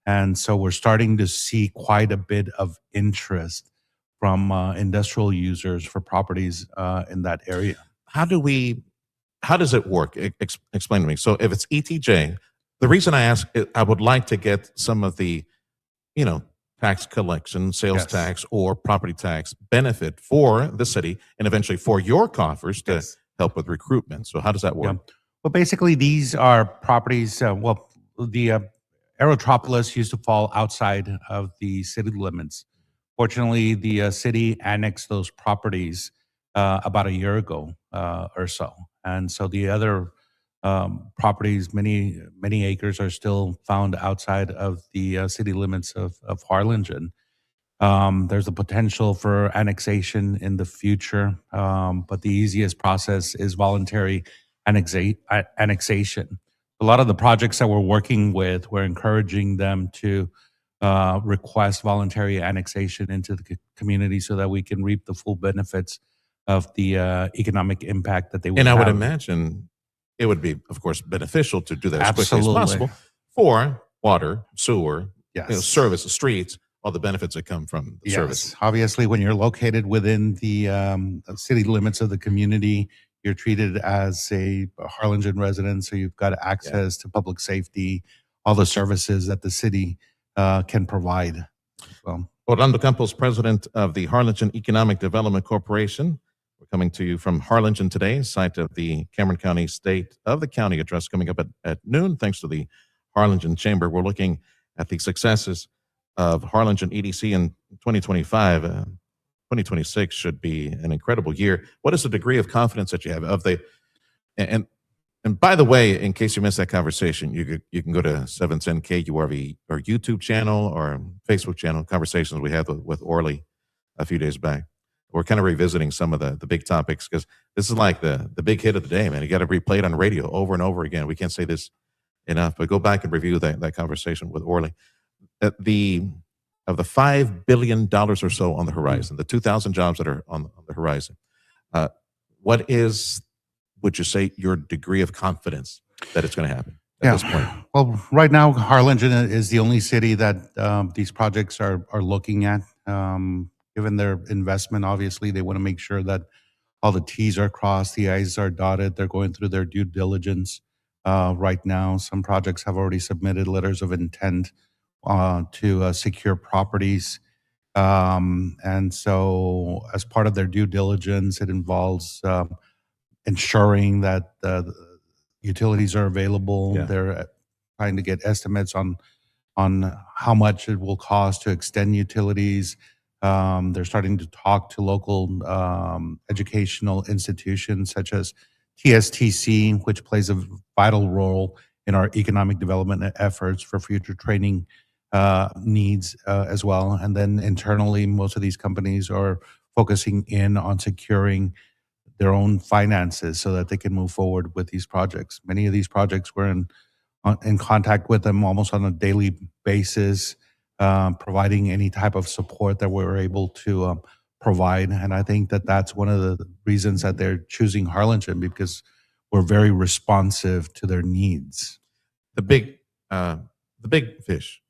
and so we're starting to see quite a bit of interest from industrial users for properties in that area. How does it work? Explain to me. So if it's ETJ. The reason I ask, I would like to get some of the, tax collection, sales tax, or property tax benefit for the city and eventually for your coffers to help with recruitment. So how does that work? Well, basically, these are properties. The Aerotropolis used to fall outside of the city limits. Fortunately, the city annexed those properties about a year ago or so. And so the other properties, many acres, are still found outside of the city limits of Harlingen. There's a potential for annexation in the future, but the easiest process is voluntary annexation. A lot of the projects that we're working with, we're encouraging them to request voluntary annexation into the community so that we can reap the full benefits of the economic impact that they would have. And I would imagine it would be, of course, beneficial to do that as quickly as Absolutely. possible for water, sewer, Yes. service, streets, all the benefits that come from the service. Obviously, when you're located within the city limits of the community, you're treated as a Harlingen resident, so you've got access to public safety, all the services that the city can provide. Well, Orlando Campos, president of the Harlingen Economic Development Corporation. We're coming to you from Harlingen today, site of the Cameron County State of the County address coming up at noon, thanks to the Harlingen Chamber. We're looking at the successes of Harlingen EDC in 2025. 2026 should be an incredible year. What is the degree of confidence that you have of the, and by the way, in case you missed that conversation, you can go to 710 KURV or YouTube channel or Facebook channel, conversations we had with Orly a few days back. We're kind of revisiting some of the big topics because this is like the big hit of the day, man. You got to replay it on radio over and over again. We can't say this enough, but go back and review that conversation with Orly. Of the $5 billion or so on the horizon, the 2,000 jobs that are on the horizon, what is, would you say, your degree of confidence that it's going to happen at this point? Well, right now, Harlingen is the only city that these projects are looking at. Given their investment, obviously, they want to make sure that all the T's are crossed, the I's are dotted. They're going through their due diligence right now. Some projects have already submitted letters of intent to secure properties. And so as part of their due diligence, it involves ensuring that the utilities are available. Yeah. They're trying to get estimates on how much it will cost to extend utilities. They're starting to talk to local educational institutions such as TSTC, which plays a vital role in our economic development efforts for future training needs as well. And then internally, most of these companies are focusing in on securing their own finances so that they can move forward with these projects. Many of these projects we're in contact with them almost on a daily basis, providing any type of support that we're able to provide. And I think that that's one of the reasons that they're choosing Harlingen, because we're very responsive to their needs. The big fish.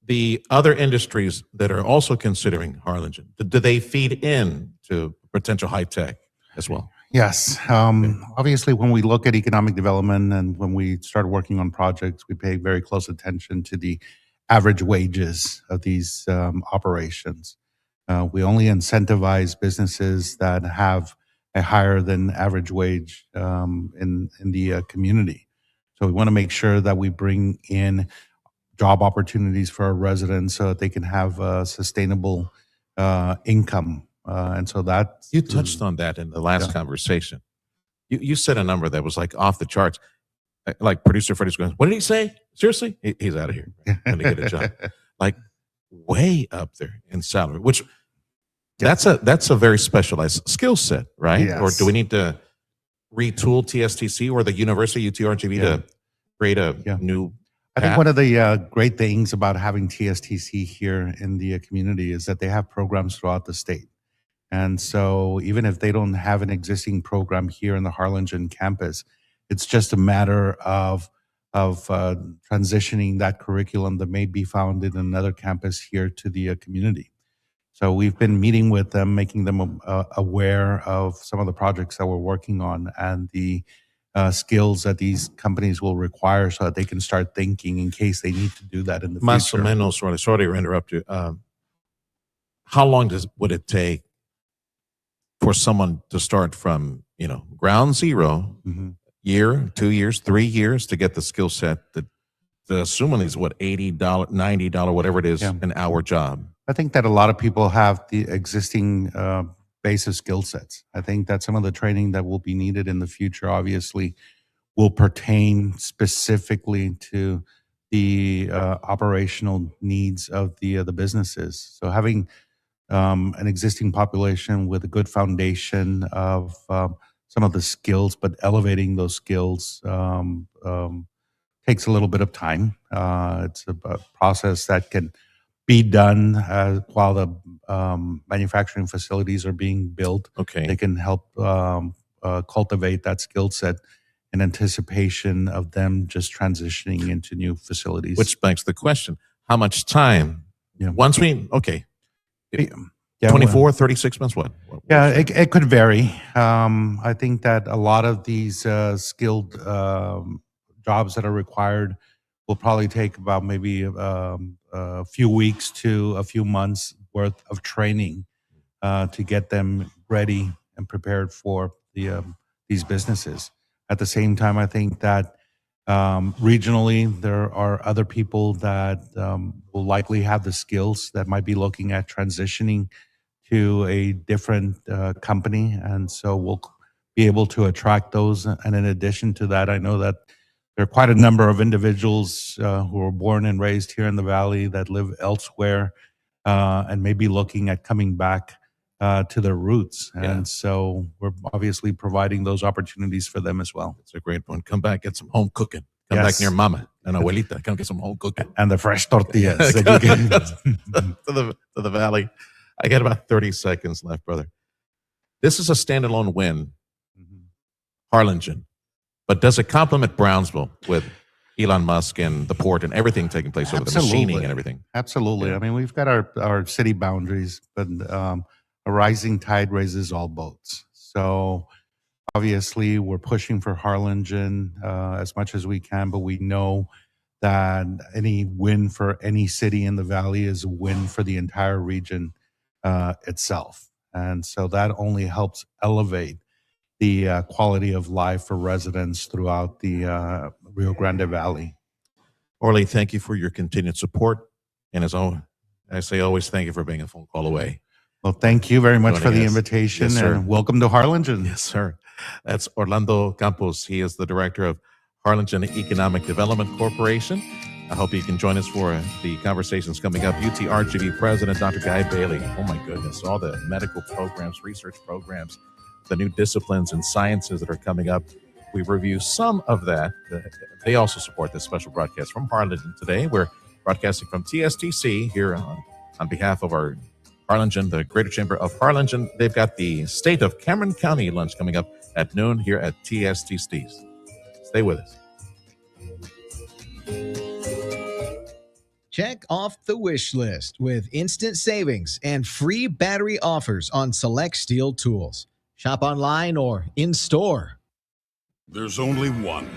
The other industries that are also considering Harlingen, do they feed in to potential high tech as well? Yes. Obviously, when we look at economic development and when we start working on projects, we pay very close attention to the average wages of these operations. We only incentivize businesses that have a higher than average wage in the community. So we want to make sure that we bring in job opportunities for our residents so that they can have a sustainable income. And so that you touched on that in the last conversation. You said a number that was like off the charts. Like producer Freddie's going, what did he say? Seriously? He's out of here. Going to get a job. Like way up there in salary, which that's a very specialized skill set, right? Yes. Or do we need to retool TSTC or the University UTRGV to create a new I think one of the great things about having TSTC here in the community is that they have programs throughout the state. And so even if they don't have an existing program here in the Harlingen campus, it's just a matter of transitioning that curriculum that may be found in another campus here to the community. So we've been meeting with them, making them aware of some of the projects that we're working on and the skills that these companies will require so that they can start thinking in case they need to do that in the Más o future. menos, sorry to interrupt you. How long would it take for someone to start from, ground zero, year, 2 years, 3 years to get the skill set that assuming is what, $80, $90, whatever it is, an hour job? I think that a lot of people have the existing base of skill sets. I think that some of the training that will be needed in the future, obviously, will pertain specifically to the operational needs of the businesses. So having an existing population with a good foundation of some of the skills, but elevating those skills takes a little bit of time. It's a process that can be done while the manufacturing facilities are being built. Okay. They can help cultivate that skill set in anticipation of them just transitioning into new facilities. Which begs the question, how much time? Once we, okay, Yeah, 24, 36 months, what? Yeah, it could vary. I think that a lot of these skilled jobs that are required will probably take about maybe a few weeks to a few months worth of training to get them ready and prepared for these businesses. At the same time, I think that regionally, there are other people that will likely have the skills that might be looking at transitioning to a different company. And so we'll be able to attract those. And in addition to that, I know that there are quite a number of individuals who were born and raised here in the Valley that live elsewhere and may be looking at coming back to their roots. And so we're obviously providing those opportunities for them as well. It's a great one. Come back, get some home cooking. Come back near mama and abuelita. Come get some home cooking. And the fresh tortillas. to the Valley. I got about 30 seconds left, brother. This is a standalone win, Harlingen. But does it complement Brownsville with Elon Musk and the port and everything taking place over the machining and everything? Absolutely. I mean, we've got our city boundaries, but a rising tide raises all boats. So obviously we're pushing for Harlingen as much as we can, but we know that any win for any city in the Valley is a win for the entire region itself. And so that only helps elevate the quality of life for residents throughout the Rio Grande Valley. Orly, thank you for your continued support. And as I say, always thank you for being a phone call away. Well, thank you very much for the invitation, and welcome to Harlingen. Yes, sir. That's Orlando Campos. He is the director of Harlingen Economic Development Corporation. I hope you can join us for the conversations coming up. UTRGV President Dr. Guy Bailey. Oh, my goodness. All the medical programs, research programs, the new disciplines and sciences that are coming up. We review some of that. They also support this special broadcast from Harlingen today. We're broadcasting from TSTC here on behalf of our Harlingen, the Greater Chamber of Harlingen. They've got the State of Cameron County lunch coming up at noon here at TSTC. Stay with us. Check off the wish list with instant savings and free battery offers on select steel tools. Shop online or in store. There's only one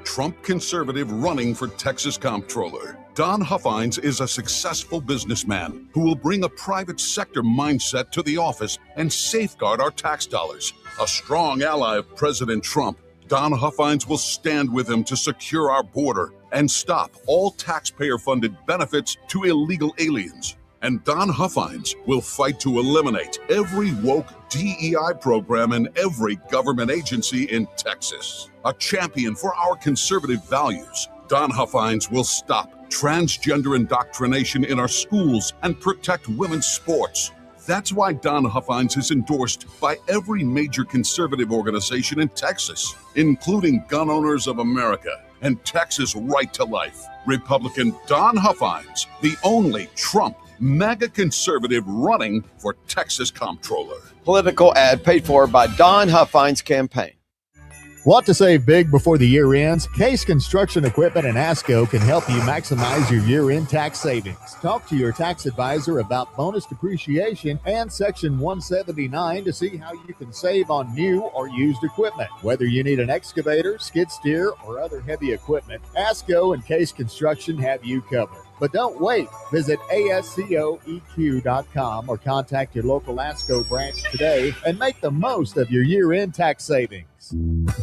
Trump conservative running for Texas Comptroller. Don Huffines is a successful businessman who will bring a private sector mindset to the office and safeguard our tax dollars. A strong ally of President Trump, Don Huffines will stand with him to secure our border and stop all taxpayer-funded benefits to illegal aliens. And Don Huffines will fight to eliminate every woke DEI program in every government agency in Texas. A champion for our conservative values, Don Huffines will stop transgender indoctrination in our schools and protect women's sports. That's why Don Huffines is endorsed by every major conservative organization in Texas, including Gun Owners of America and Texas Right to Life. Republican Don Huffines, the only Trump MAGA conservative running for Texas Comptroller. Political ad paid for by Don Huffines' campaign. Want to save big before the year ends? Case Construction Equipment and ASCO can help you maximize your year-end tax savings. Talk to your tax advisor about bonus depreciation and Section 179 to see how you can save on new or used equipment. Whether you need an excavator, skid steer, or other heavy equipment, ASCO and Case Construction have you covered. But don't wait. Visit ASCOEQ.com or contact your local ASCO branch today and make the most of your year-end tax savings.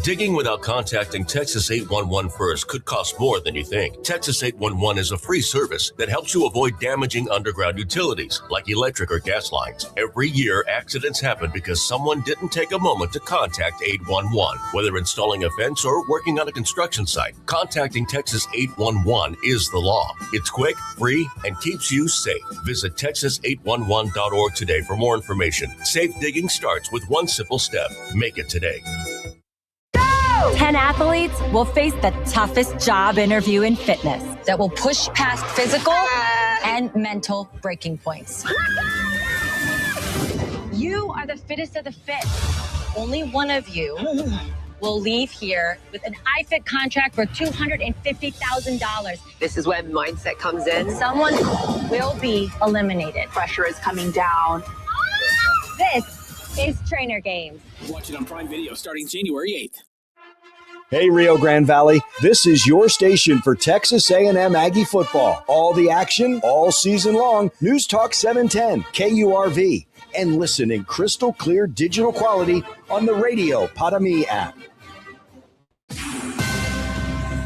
Digging without contacting Texas 811 first could cost more than you think. Texas 811 is a free service that helps you avoid damaging underground utilities like electric or gas lines. Every year, accidents happen because someone didn't take a moment to contact 811. Whether installing a fence or working on a construction site, contacting Texas 811 is the law. It's quick, free, and keeps you safe. Visit Texas811.org today for more information. Safe digging starts with one simple step. Make it today. 10 athletes will face the toughest job interview in fitness that will push past physical and mental breaking points. You are the fittest of the fit. Only one of you will leave here with an iFit contract for $250,000. This is when mindset comes in. Someone will be eliminated. Pressure is coming down. This is Trainer Games. Watch it on Prime Video starting January 8th. Hey, Rio Grande Valley, this is your station for Texas A&M Aggie football. All the action, all season long. News Talk 710, KURV. And listen in crystal clear digital quality on the Radio Padami app.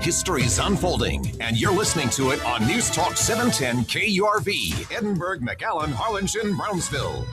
History's unfolding, and you're listening to it on News Talk 710 KURV, Edinburgh, McAllen, Harlingen, Brownsville.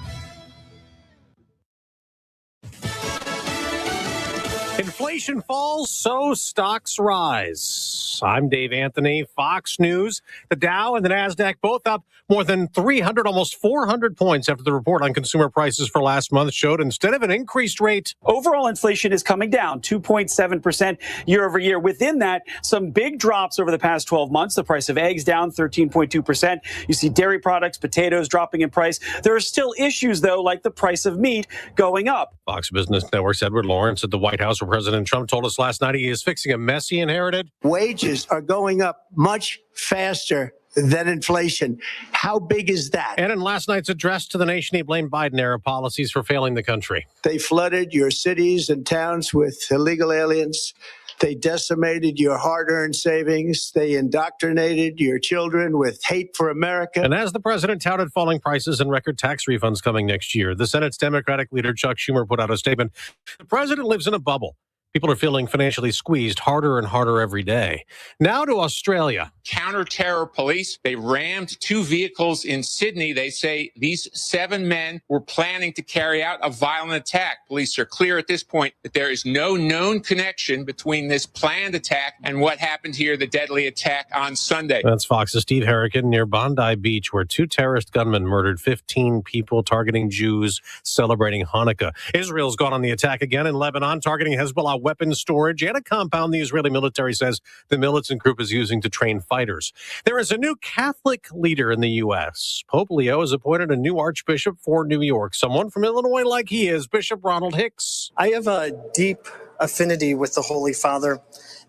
Inflation falls, so stocks rise. I'm Dave Anthony, Fox News. The Dow and the NASDAQ both up more than 300, almost 400 points after the report on consumer prices for last month showed instead of an increased rate. Overall inflation is coming down 2.7% year over year. Within that, some big drops over the past 12 months. The price of eggs down 13.2%. You see dairy products, potatoes dropping in price. There are still issues, though, like the price of meat going up. Fox Business Network's Edward Lawrence at the White House where President Trump told us last night he is fixing a mess he inherited. Wages are going up much faster than inflation. How big is that? And in last night's address to the nation, he blamed Biden-era policies for failing the country. They flooded your cities and towns with illegal aliens. They decimated your hard-earned savings. They indoctrinated your children with hate for America. And as the president touted falling prices and record tax refunds coming next year, the Senate's Democratic leader Chuck Schumer put out a statement. The president lives in a bubble. People are feeling financially squeezed harder and harder every day. Now to Australia. Counter-terror police, they rammed 2 vehicles in Sydney. They say these 7 men were planning to carry out a violent attack. Police are clear at this point that there is no known connection between this planned attack and what happened here, the deadly attack on Sunday. That's Fox's Steve Harrigan near Bondi Beach, where 2 terrorist gunmen murdered 15 people targeting Jews celebrating Hanukkah. Israel's gone on the attack again in Lebanon, targeting Hezbollah weapons storage and a compound the Israeli military says the militant group is using to train fighters. There is a new Catholic leader in the U.S. Pope Leo has appointed a new archbishop for New York, someone from Illinois like he is, Bishop Ronald Hicks. I have a deep affinity with the Holy Father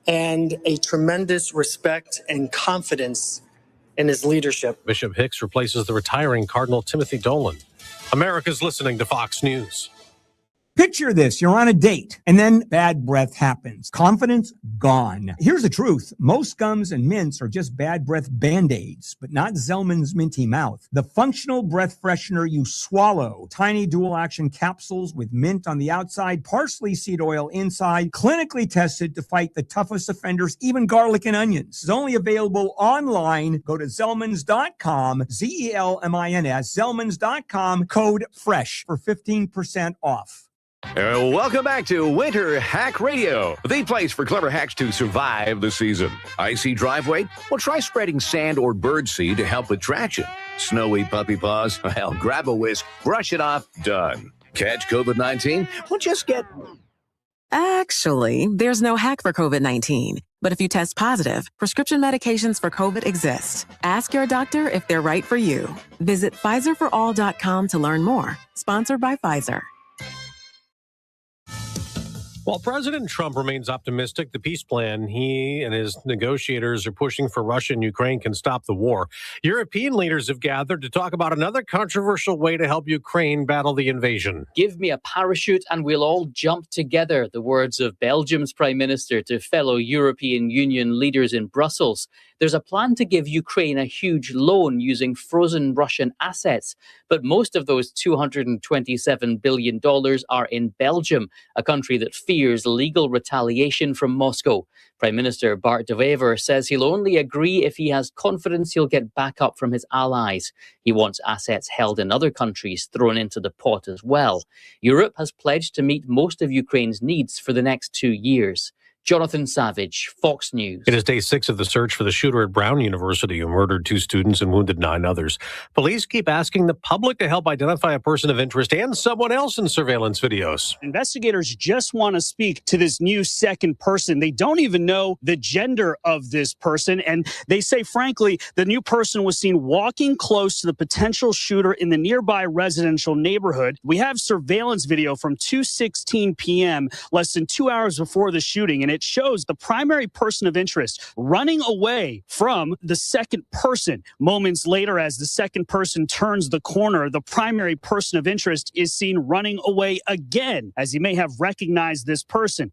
and a tremendous respect and confidence in his leadership. Bishop Hicks replaces the retiring Cardinal Timothy Dolan. America's listening to Fox News. Picture this, you're on a date, and then bad breath happens. Confidence gone. Here's the truth. Most gums and mints are just bad breath Band-Aids, but not Zellman's Minty Mouth. The functional breath freshener you swallow. Tiny dual-action capsules with mint on the outside, parsley seed oil inside, clinically tested to fight the toughest offenders, even garlic and onions. It's only available online. Go to Zellmans.com, Zelmins, Zellmans.com, code FRESH for 15% off. Welcome back to Winter Hack Radio, the place for clever hacks to survive the season. Icy driveway? Well, try spreading sand or birdseed to help with traction. Snowy puppy paws? Well, grab a whisk, brush it off, done. Catch COVID-19? Well, just get... Actually, there's no hack for COVID-19. But if you test positive, prescription medications for COVID exist. Ask your doctor if they're right for you. Visit PfizerForAll.com to learn more. Sponsored by Pfizer. While President Trump remains optimistic the peace plan he and his negotiators are pushing for Russia and Ukraine can stop the war, European leaders have gathered to talk about another controversial way to help Ukraine battle the invasion. Give me a parachute and we'll all jump together, the words of Belgium's Prime Minister to fellow European Union leaders in Brussels. There's a plan to give Ukraine a huge loan using frozen Russian assets, but most of those $227 billion are in Belgium, a country that fears legal retaliation from Moscow. Prime Minister Bart de Wever says he'll only agree if he has confidence he'll get backup from his allies. He wants assets held in other countries thrown into the pot as well. Europe has pledged to meet most of Ukraine's needs for the next 2 years. Jonathan Savage, Fox News. It is day 6 of the search for the shooter at Brown University who murdered 2 students and wounded 9 others. Police keep asking the public to help identify a person of interest and someone else in surveillance videos. Investigators just want to speak to this new second person. They don't even know the gender of this person. And they say, frankly, the new person was seen walking close to the potential shooter in the nearby residential neighborhood. We have surveillance video from 2:16 p.m., less than 2 hours before the shooting, and it shows the primary person of interest running away from the second person. Moments later, as the second person turns the corner, the primary person of interest is seen running away again, as he may have recognized this person.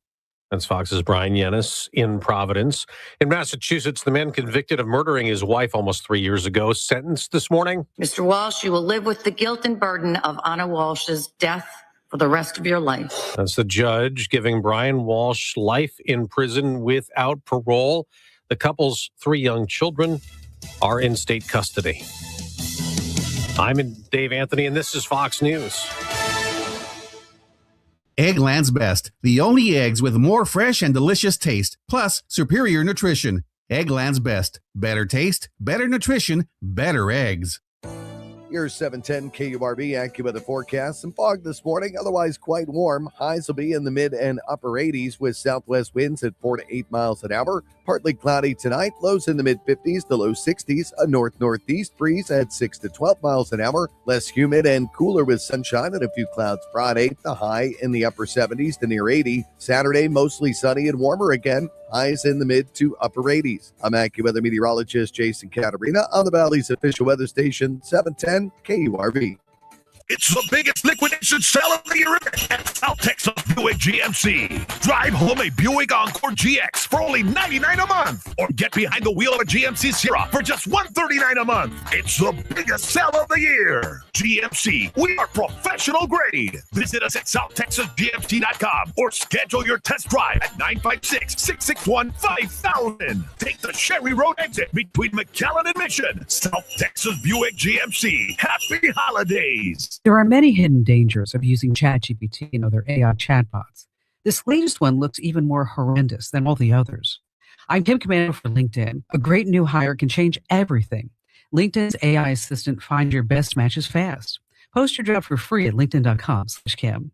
That's Fox's Brian Yennis in Providence. In Massachusetts, the man convicted of murdering his wife almost 3 years ago, sentenced this morning. Mr. Walsh, you will live with the guilt and burden of Anna Walsh's death for the rest of your life. That's the judge giving Brian Walsh life in prison without parole. The couple's 3 young children are in state custody. I'm Dave Anthony, and this is Fox News. Eggland's Best, the only eggs with more fresh and delicious taste, plus superior nutrition. Eggland's Best, better taste, better nutrition, better eggs. Your 710 KURV AccuWeather forecast. Some fog this morning, otherwise quite warm. Highs will be in the mid and upper 80s with southwest winds at 4 to 8 miles an hour. Partly cloudy tonight, lows in the mid 50s to low 60s. A north-northeast breeze at 6 to 12 miles an hour. Less humid and cooler with sunshine and a few clouds Friday. The high in the upper 70s to near 80. Saturday, mostly sunny and warmer again. Highs in the mid to upper 80s. I'm AccuWeather meteorologist Jason Caterina on the Valley's official weather station, 710 KURV. It's the biggest liquidation sale of the year at South Texas Buick GMC. Drive home a Buick Encore GX for only $99 a month. Or get behind the wheel of a GMC Sierra for just $139 a month. It's the biggest sale of the year. GMC, we are professional grade. Visit us at southtexasgmc.com or schedule your test drive at 956-661-5000. Take the Sherry Road exit between McAllen and Mission. South Texas Buick GMC. Happy holidays. There are many hidden dangers of using ChatGPT and other AI chatbots. This latest one looks even more horrendous than all the others. I'm Kim Commander for LinkedIn. A great new hire can change everything. LinkedIn's AI assistant finds your best matches fast. Post your job for free at linkedin.com/Kim.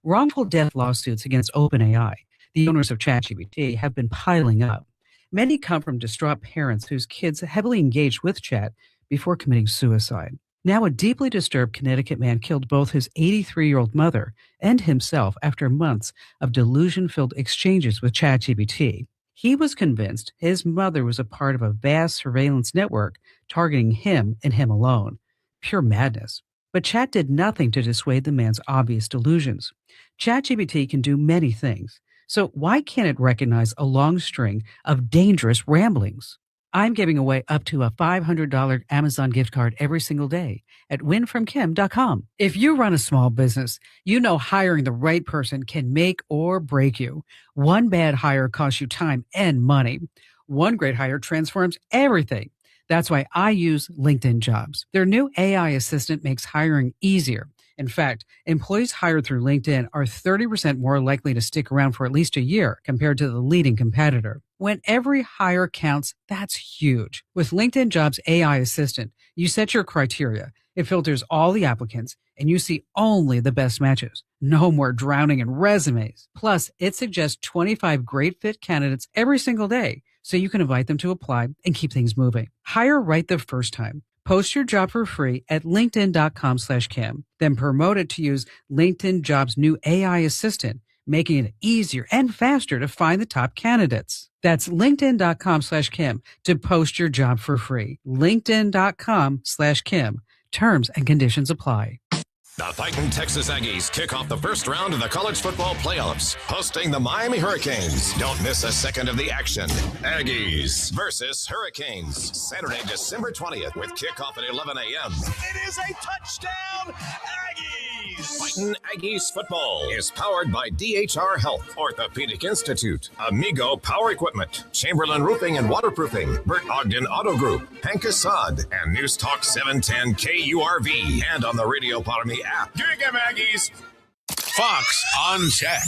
Wrongful death lawsuits against OpenAI, the owners of ChatGPT, have been piling up. Many come from distraught parents whose kids heavily engaged with chat before committing suicide. Now, a deeply disturbed Connecticut man killed both his 83-year-old mother and himself after months of delusion-filled exchanges with ChatGPT. He was convinced his mother was a part of a vast surveillance network targeting him and him alone. Pure madness. But Chat did nothing to dissuade the man's obvious delusions. ChatGPT can do many things. So why can't it recognize a long string of dangerous ramblings? I'm giving away up to a $500 Amazon gift card every single day at winfromkim.com. If you run a small business, you know hiring the right person can make or break you. One bad hire costs you time and money. One great hire transforms everything. That's why I use LinkedIn Jobs. Their new AI assistant makes hiring easier. In fact, employees hired through LinkedIn are 30% more likely to stick around for at least a year compared to the leading competitor. When every hire counts, that's huge. With LinkedIn Jobs AI Assistant, you set your criteria, it filters all the applicants, and you see only the best matches. No more drowning in resumes. Plus, it suggests 25 great fit candidates every single day, so you can invite them to apply and keep things moving. Hire right the first time. Post your job for free at linkedin.com/Kim. Then promote it to use LinkedIn Jobs' new AI assistant, making it easier and faster to find the top candidates. That's linkedin.com/Kim to post your job for free. LinkedIn.com/Kim. Terms and conditions apply. The fighting Texas Aggies kick off the first round of the college football playoffs, hosting the Miami Hurricanes. Don't miss a second of the action. Aggies versus Hurricanes, Saturday, December 20th, with kickoff at 11 a.m. It is a touchdown, Aggies! Fighting Aggies football is powered by DHR Health, Orthopedic Institute, Amigo Power Equipment, Chamberlain Roofing and Waterproofing, Bert Ogden Auto Group, Hank Assad, and News Talk 710 KURV, and on the Radio Parmy app. Gig 'em, Aggies! Fox on Tech.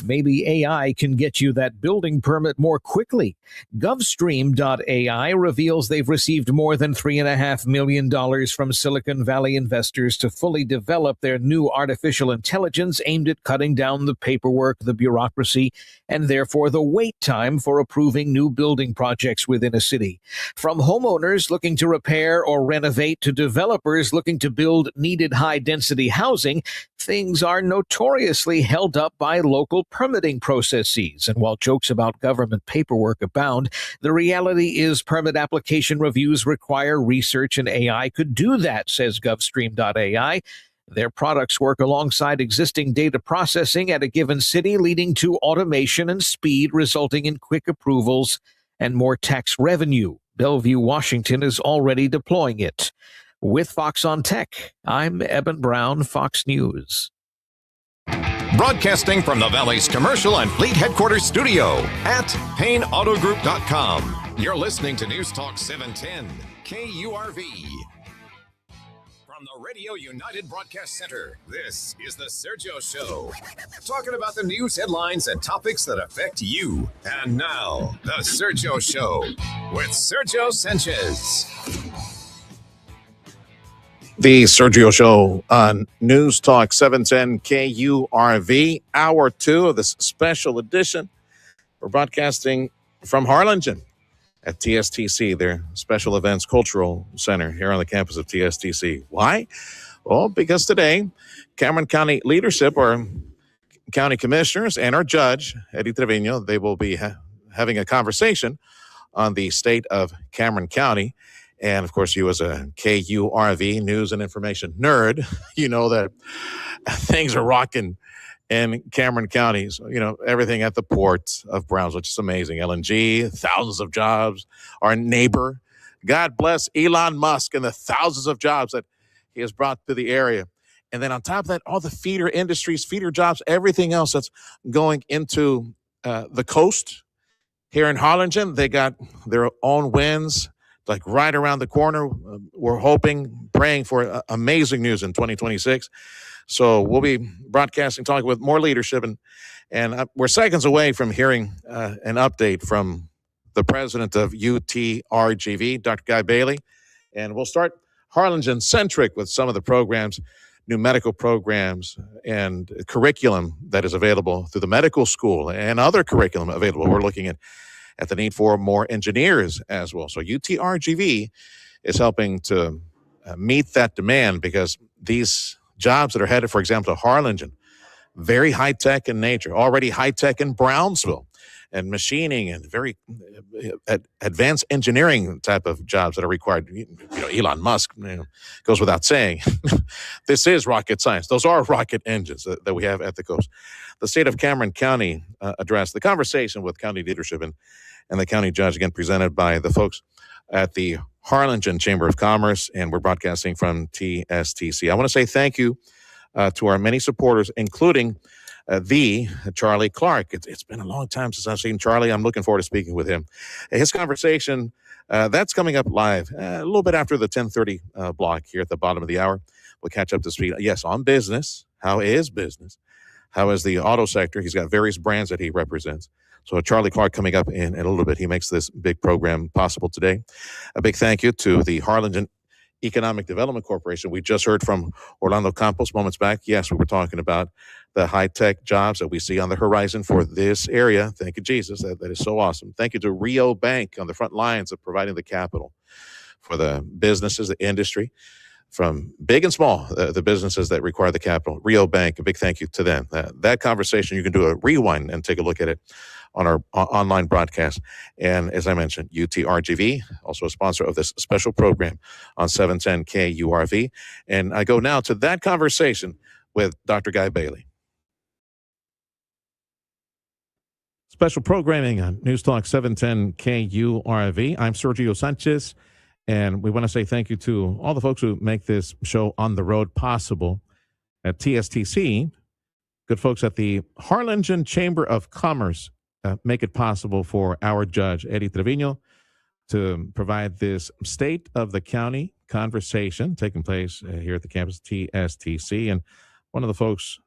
Maybe AI can get you that building permit more quickly. GovStream.ai reveals they've received more than $3.5 million from Silicon Valley investors to fully develop their new artificial intelligence aimed at cutting down the paperwork, the bureaucracy, and therefore the wait time for approving new building projects within a city. From homeowners looking to repair or renovate to developers looking to build needed high-density housing, things are notoriously held up by local permitting processes. And while jokes about government paperwork abound, the reality is permit application reviews require research, and AI could do that, says GovStream.ai. Their products work alongside existing data processing at a given city, leading to automation and speed, resulting in quick approvals and more tax revenue. Bellevue, Washington is already deploying it. With Fox on Tech, I'm Eben Brown, Fox News. Broadcasting from the Valley's commercial and fleet headquarters studio at PayneAutoGroup.com. You're listening to News Talk 710 KURV. From the Radio United Broadcast Center, this is the Sergio Show. Talking about the news headlines and topics that affect you. And now, the Sergio Show with Sergio Sanchez. The Sergio Show on News Talk 710 KURV, Hour 2 of this special edition. We're broadcasting from Harlingen at TSTC, their Special Events Cultural Center here on the campus of TSTC. Why? Well, because today, Cameron County leadership, our county commissioners, and our judge, Eddie Trevino, they will be having a conversation on the state of Cameron County. And, of course, you as a KURV news and information nerd, you know that things are rocking in Cameron County. So, you know, everything at the port of Brownsville, which is amazing. LNG, thousands of jobs. Our neighbor, God bless Elon Musk and the thousands of jobs that he has brought to the area. And then on top of that, all the feeder industries, feeder jobs, everything else that's going into the coast here in Harlingen. They got their own wins, like right around the corner. We're hoping, praying for amazing news in 2026. So we'll be broadcasting, talking with more leadership, and we're seconds away from hearing an update from the president of UTRGV, Dr. Guy Bailey. And we'll start Harlingen-centric with some of the programs, new medical programs and curriculum that is available through the medical school and other curriculum available. We're looking at the need for more engineers as well. So UTRGV is helping to meet that demand, because these jobs that are headed, for example, to Harlingen, very high-tech in nature, already high-tech in Brownsville, and machining and very advanced engineering type of jobs that are required. You know, Elon Musk, goes without saying. This is rocket science. Those are rocket engines that we have at the coast. The state of Cameron County addressed the conversation with county leadership and the county judge, again, presented by the folks at the Harlingen Chamber of Commerce, and we're broadcasting from TSTC. I want to say thank you to our many supporters, including the Charlie Clark. It's been a long time since I've seen Charlie. I'm looking forward to speaking with him. His conversation, that's coming up live a little bit after the 10:30 block here at the bottom of the hour. We'll catch up to speed, yes, on business. How is business? How is the auto sector? He's got various brands that he represents. So Charlie Clark coming up in a little bit. He makes this big program possible today. A big thank you to the Harlingen Economic Development Corporation. We just heard from Orlando Campos moments back. Yes, we were talking about the high-tech jobs that we see on the horizon for this area. Thank you, Jesus. That is so awesome. Thank you to Rio Bank on the front lines of providing the capital for the businesses, the industry, from big and small, the businesses that require the capital. Rio Bank, a big thank you to them. That conversation, you can do a rewind and take a look at it on our online broadcast. And as I mentioned, UTRGV, also a sponsor of this special program on 710 KURV. And I go now to that conversation with Dr. Guy Bailey. Special programming on News Talk 710 KURV. I'm Sergio Sanchez, and we want to say thank you to all the folks who make this show on the road possible at TSTC. Good folks at the Harlingen Chamber of Commerce make it possible for our judge, Eddie Trevino, to provide this state of the county conversation taking place here at the campus of TSTC. And one of the folks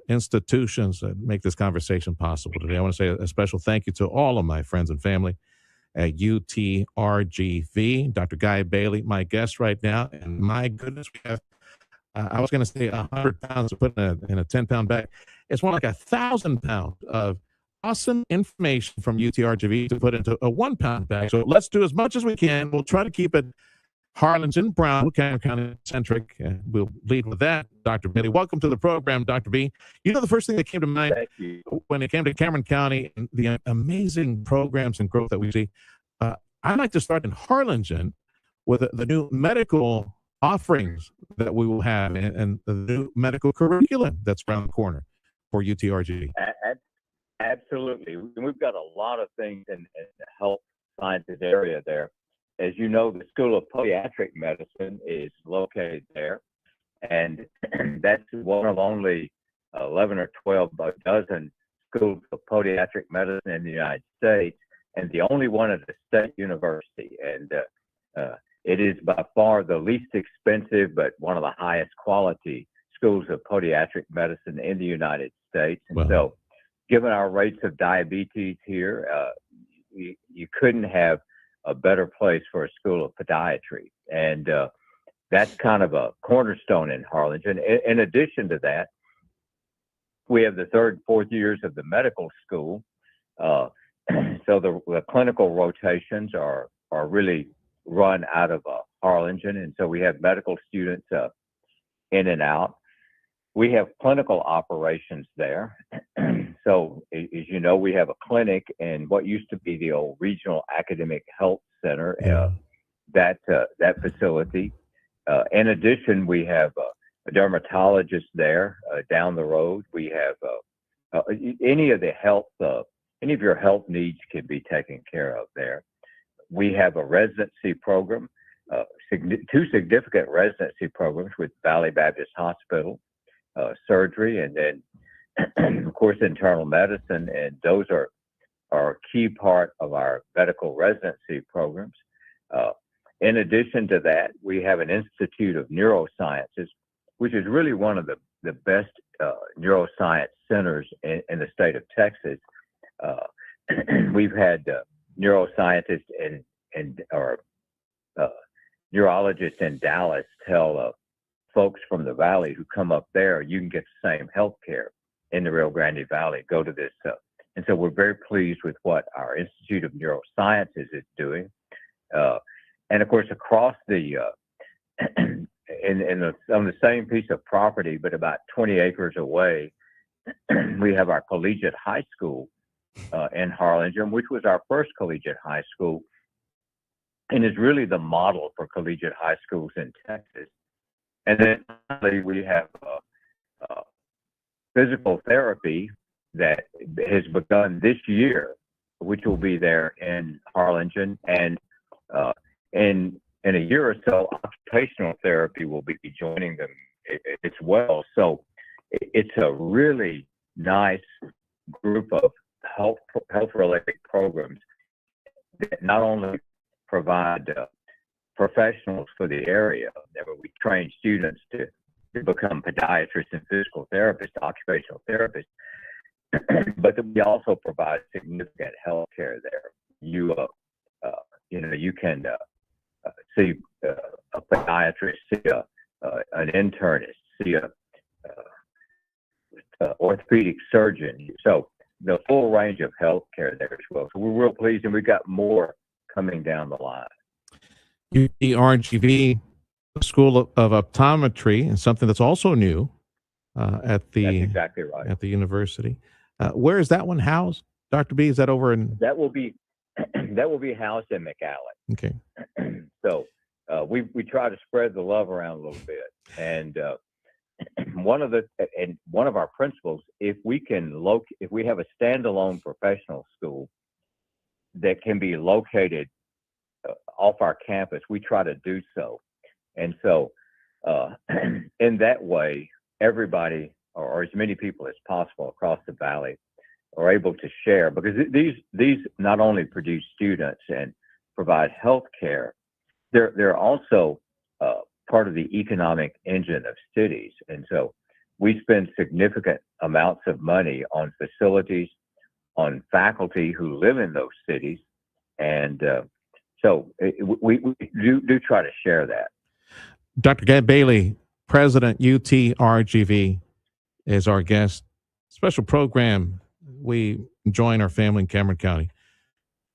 institutions that make this conversation possible today. I want to say a special thank you to all of my friends and family at UTRGV. Dr. Guy Bailey, my guest right now. And my goodness, we have, I was going to say 100 pounds to put in a 10-pound bag. It's more like 1,000 pounds of awesome information from UTRGV to put into a 1-pound bag. So let's do as much as we can. We'll try to keep it Harlingen, Brown, kind of centric. We'll lead with that. Dr. Bailey, welcome to the program, Dr. B. You know, the first thing that came to mind when it came to Cameron County and the amazing programs and growth that we see, I'd like to start in Harlingen with the new medical offerings that we will have and the new medical curriculum that's around the corner for UTRGV. Absolutely. We've got a lot of things in the health sciences area there. As you know, the School of Podiatric Medicine is located there, and that's one of only 11 or 12 dozen schools of podiatric medicine in the United States, and the only one at a state university. And it is by far the least expensive, but one of the highest quality schools of podiatric medicine in the United States. And so, given our rates of diabetes here, you couldn't have a better place for a school of podiatry. And that's kind of a cornerstone in Harlingen. In addition to that, we have the 3rd and 4th years of the medical school. So the clinical rotations are really run out of Harlingen. And so we have medical students in and out. We have clinical operations there. So, as you know, we have a clinic in what used to be the old Regional Academic Health Center, that facility. In addition, we have a dermatologist there down the road. We have any of your health needs can be taken care of there. We have a residency program, 2 significant residency programs with Valley Baptist Hospital, surgery, and then of course, internal medicine, and those are a key part of our medical residency programs. In addition to that, we have an Institute of Neurosciences, which is really one of the best neuroscience centers in the state of Texas. We've had neuroscientists or neurologists in Dallas tell folks from the Valley who come up there, you can get the same health care in the Rio Grande Valley, go to this. And so we're very pleased with what our Institute of Neurosciences is doing. And of course, across the, on the same piece of property, but about 20 acres away, we have our collegiate high school in Harlingen, which was our first collegiate high school and is really the model for collegiate high schools in Texas. And then finally, we have physical therapy that has begun this year, which will be there in Harlingen. And in a year or so, occupational therapy will be joining them as well. So it's a really nice group of health-related programs that not only provide professionals for the area, that we train students to become podiatrists and physical therapists, occupational therapists, but we also provide significant health care there. You can see a podiatrist, see an internist, see a orthopedic surgeon. So the full range of health care there as well. So we're real pleased, and we've got more coming down the line. UTRGV School of Optometry, and something that's also new at the That's exactly right. At the university. Where is that one housed, Dr. B? Is that over in? That will be housed in McAllen. Okay. So we try to spread the love around a little bit, and one of our principles, if we have a standalone professional school that can be located off our campus, we try to do so. And so in that way, everybody, or as many people as possible across the valley, are able to share, because these not only produce students and provide health care, they're also part of the economic engine of cities. And so we spend significant amounts of money on facilities, on faculty who live in those cities. And so we do try to share that. Dr. Gab Bailey, President UTRGV, is our guest. Special program. We join our family in Cameron County.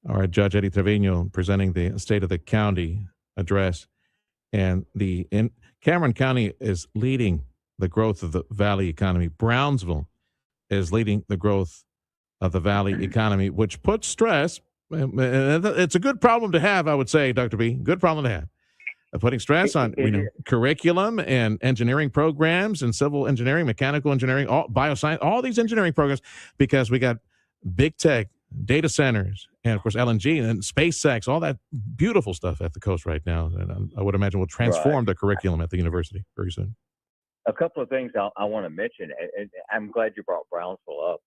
Our Judge Eddie Trevino presenting the State of the County address. And Cameron County is leading the growth of the Valley economy. Brownsville is leading the growth of the Valley economy, which puts stress. It's a good problem to have, I would say, Dr. B. Good problem to have. Putting stress on curriculum and engineering programs and civil engineering, mechanical engineering, bioscience, all these engineering programs, because we got big tech, data centers, and of course LNG and SpaceX, all that beautiful stuff at the coast right now. And I would imagine will transform the curriculum at the university very soon. A couple of things I want to mention, and I'm glad you brought Brownsville up.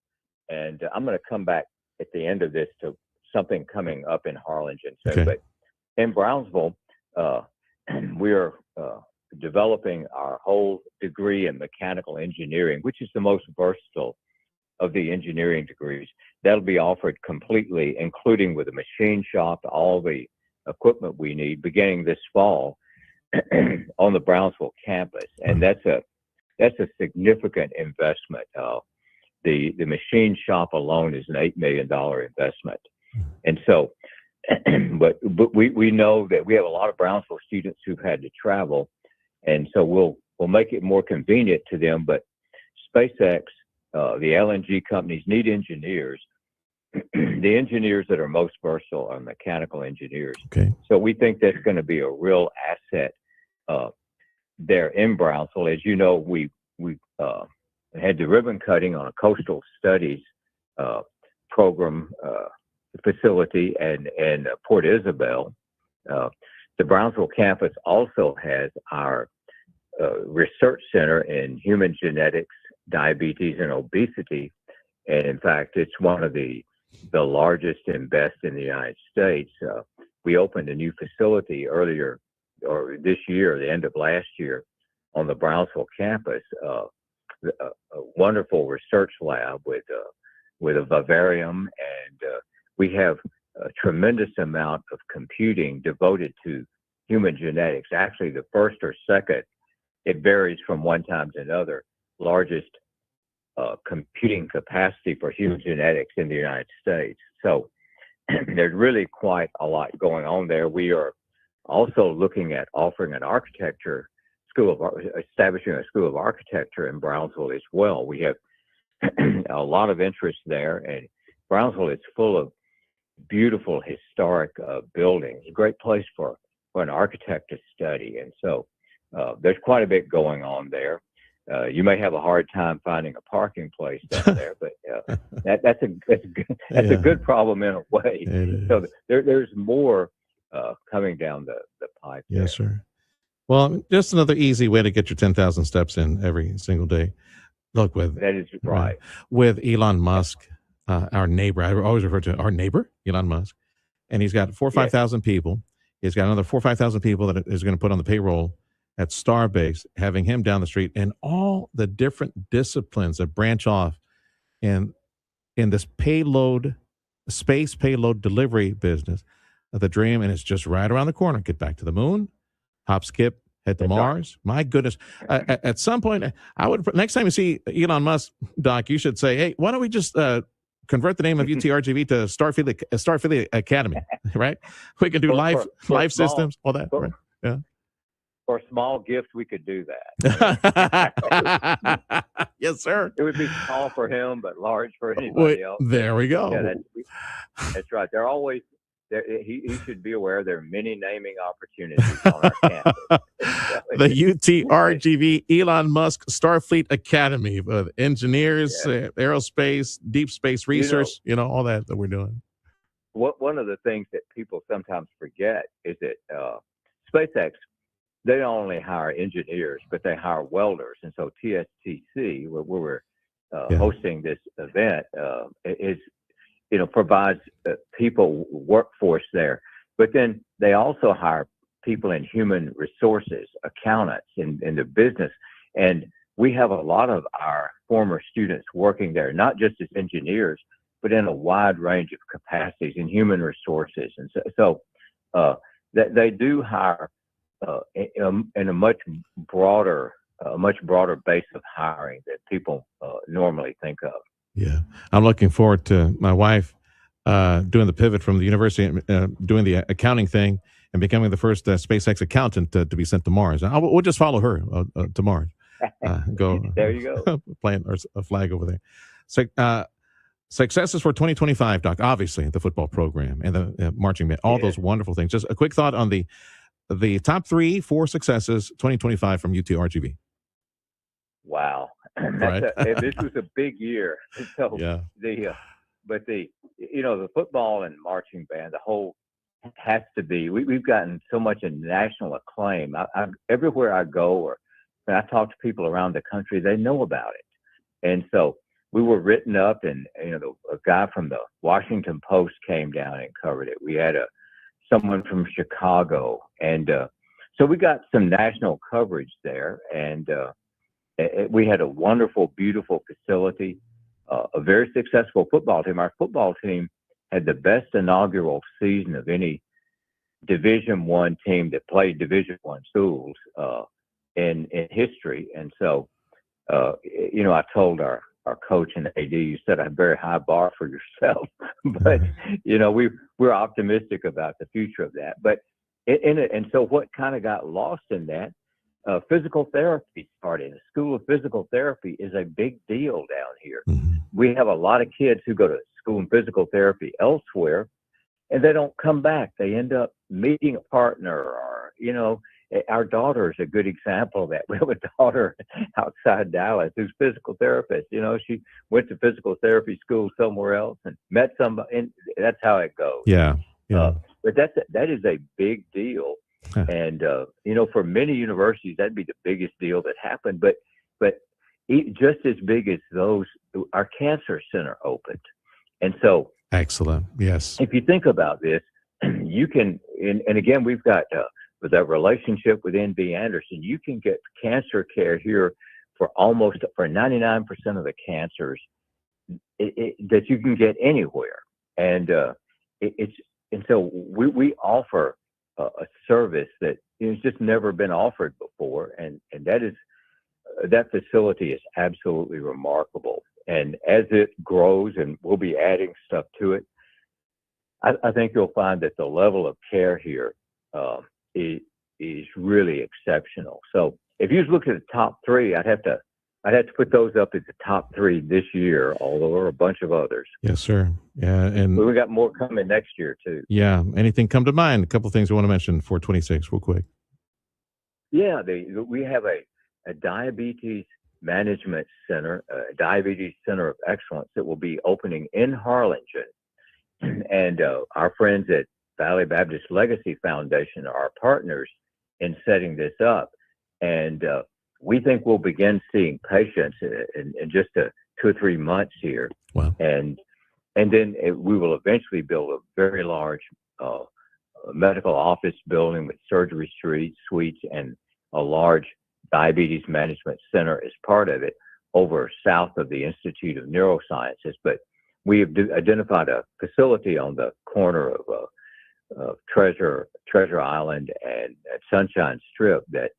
And I'm going to come back at the end of this to something coming up in Harlingen. So, but in Brownsville, we're developing our whole degree in mechanical engineering, which is the most versatile of the engineering degrees. That'll be offered completely, including with a machine shop, all the equipment we need, beginning this fall on the Brownsville campus. And that's a significant investment. The machine shop alone is an $8 million investment. And so, but we know that we have a lot of Brownsville students who've had to travel, and so we'll make it more convenient to them. But SpaceX, the LNG companies need engineers. The engineers that are most versatile are mechanical engineers. So we think that's going to be a real asset there in Brownsville. As you know, we had the ribbon cutting on a coastal studies program facility and Port Isabel. The Brownsville campus also has our research center in human genetics, diabetes, and obesity. And in fact, it's one of the largest and best in the United States. We opened a new facility earlier, or this year, the end of last year, on the Brownsville campus. A wonderful research lab with a vivarium, and we have a tremendous amount of computing devoted to human genetics. Actually, the first or second, it varies from one time to another, largest computing capacity for human genetics in the United States. So there's really quite a lot going on there. We are also looking at offering an architecture establishing a school of architecture in Brownsville as well. We have a lot of interest there, and Brownsville is full of beautiful historic buildings. A great place for an architect to study, and so there's quite a bit going on there. You may have a hard time finding a parking place down there, but that's a good problem in a way. So there's more coming down the pipe. Yes, sir. Well, just another easy way to get your 10,000 steps in every single day. Look, that is right. With Elon Musk, our neighbor, I always refer to our neighbor, Elon Musk, and he's got 4,000 or 5,000 people. He's got another 4,000 or 5,000 people that is going to put on the payroll at Starbase, having him down the street, and all the different disciplines that branch off in this space payload delivery business of the dream. And it's just right around the corner. Get back to the moon, hop, skip, head to Mars. My goodness. At some point, next time you see Elon Musk, Doc, you should say, hey, why don't we just convert the name of UTRGV to Starfield Academy, right? We can do life systems, all that. Right? Yeah. For a small gift, we could do that. Yes, sir. It would be small for him, but large for anybody else. There we go. Yeah, that's right. They're always there. He should be aware there are many naming opportunities on our campus. The UTRGV Elon Musk Starfleet Academy of engineers, aerospace, deep space research, all that we're doing. One of the things that people sometimes forget is that SpaceX, they don't only hire engineers, but they hire welders. And so TSTC, where we're hosting this event, provides people workforce there. But then they also hire people in human resources, accountants in the business. And we have a lot of our former students working there, not just as engineers, but in a wide range of capacities in human resources. And so that they do hire in a much broader base of hiring that people normally think of. Yeah, I'm looking forward to my wife doing the pivot from the university, doing the accounting thing, and becoming the first SpaceX accountant to be sent to Mars. We'll just follow her to Mars. Go there you go. Plant a flag over there. So, successes for 2025, Doc. Obviously, the football program and the marching band, all those wonderful things. Just a quick thought on the top 3-4 successes 2025 from UTRGV. Wow, Right. This was a big year. So Yeah. the football and marching band, the whole has to be. We've gotten so much national acclaim. Everywhere I go, or when I talk to people around the country, they know about it. And so we were written up, and a guy from the Washington Post came down and covered it. We had someone from Chicago, and so we got some national coverage there. And we had a wonderful, beautiful facility, a very successful football team. Our football team had the best inaugural season of any Division I team that played Division I schools in history. And so, I told our coach and AD, you set a very high bar for yourself, but we're optimistic about the future of that. But and so what kind of got lost in that, physical therapy started. The School of Physical Therapy is a big deal down here. Mm-hmm. We have a lot of kids who go to school in physical therapy elsewhere, and they don't come back. They end up meeting a partner, or our daughter is a good example of that. We have a daughter outside Dallas who's a physical therapist. She went to physical therapy school somewhere else and met somebody, and that's how it goes. Yeah. But that is a big deal. And, for many universities, that'd be the biggest deal that happened. But just as big as those, our cancer center opened. And so, excellent. Yes. If you think about this, you can, and again, we've got with that relationship with NB Anderson, you can get cancer care here for 99% of the cancers that you can get anywhere. And so we offer a service that has just never been offered before, and that facility is absolutely remarkable. And as it grows, and we'll be adding stuff to it, I think you'll find that the level of care here is really exceptional. So if you look at the top 3, I'd have to put those up as the top 3 this year, although there are a bunch of others. Yes, sir. Yeah, and we got more coming next year too. Yeah. Anything come to mind? A couple of things we want to mention for 26, real quick. Yeah, we have a diabetes management center, a diabetes center of excellence that will be opening in Harlingen, and our friends at Valley Baptist Legacy Foundation are our partners in setting this up, and we think we'll begin seeing patients in just 2 or 3 months here. Wow. And then we will eventually build a very large medical office building with surgery suites and a large diabetes management center as part of it over south of the Institute of Neurosciences. But we have identified a facility on the corner of Treasure Island and Sunshine Strip that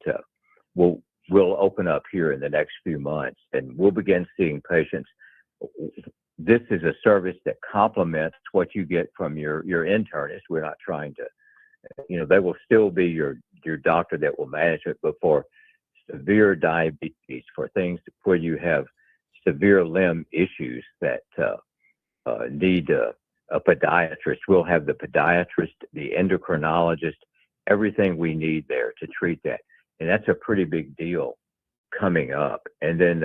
will open up here in the next few months, and we'll begin seeing patients. This is a service that complements what you get from your internist. We're not trying to, they will still be your doctor that will manage it, but for severe diabetes, for things where you have severe limb issues that need a podiatrist, we'll have the podiatrist, the endocrinologist, everything we need there to treat that. And that's a pretty big deal coming up. And then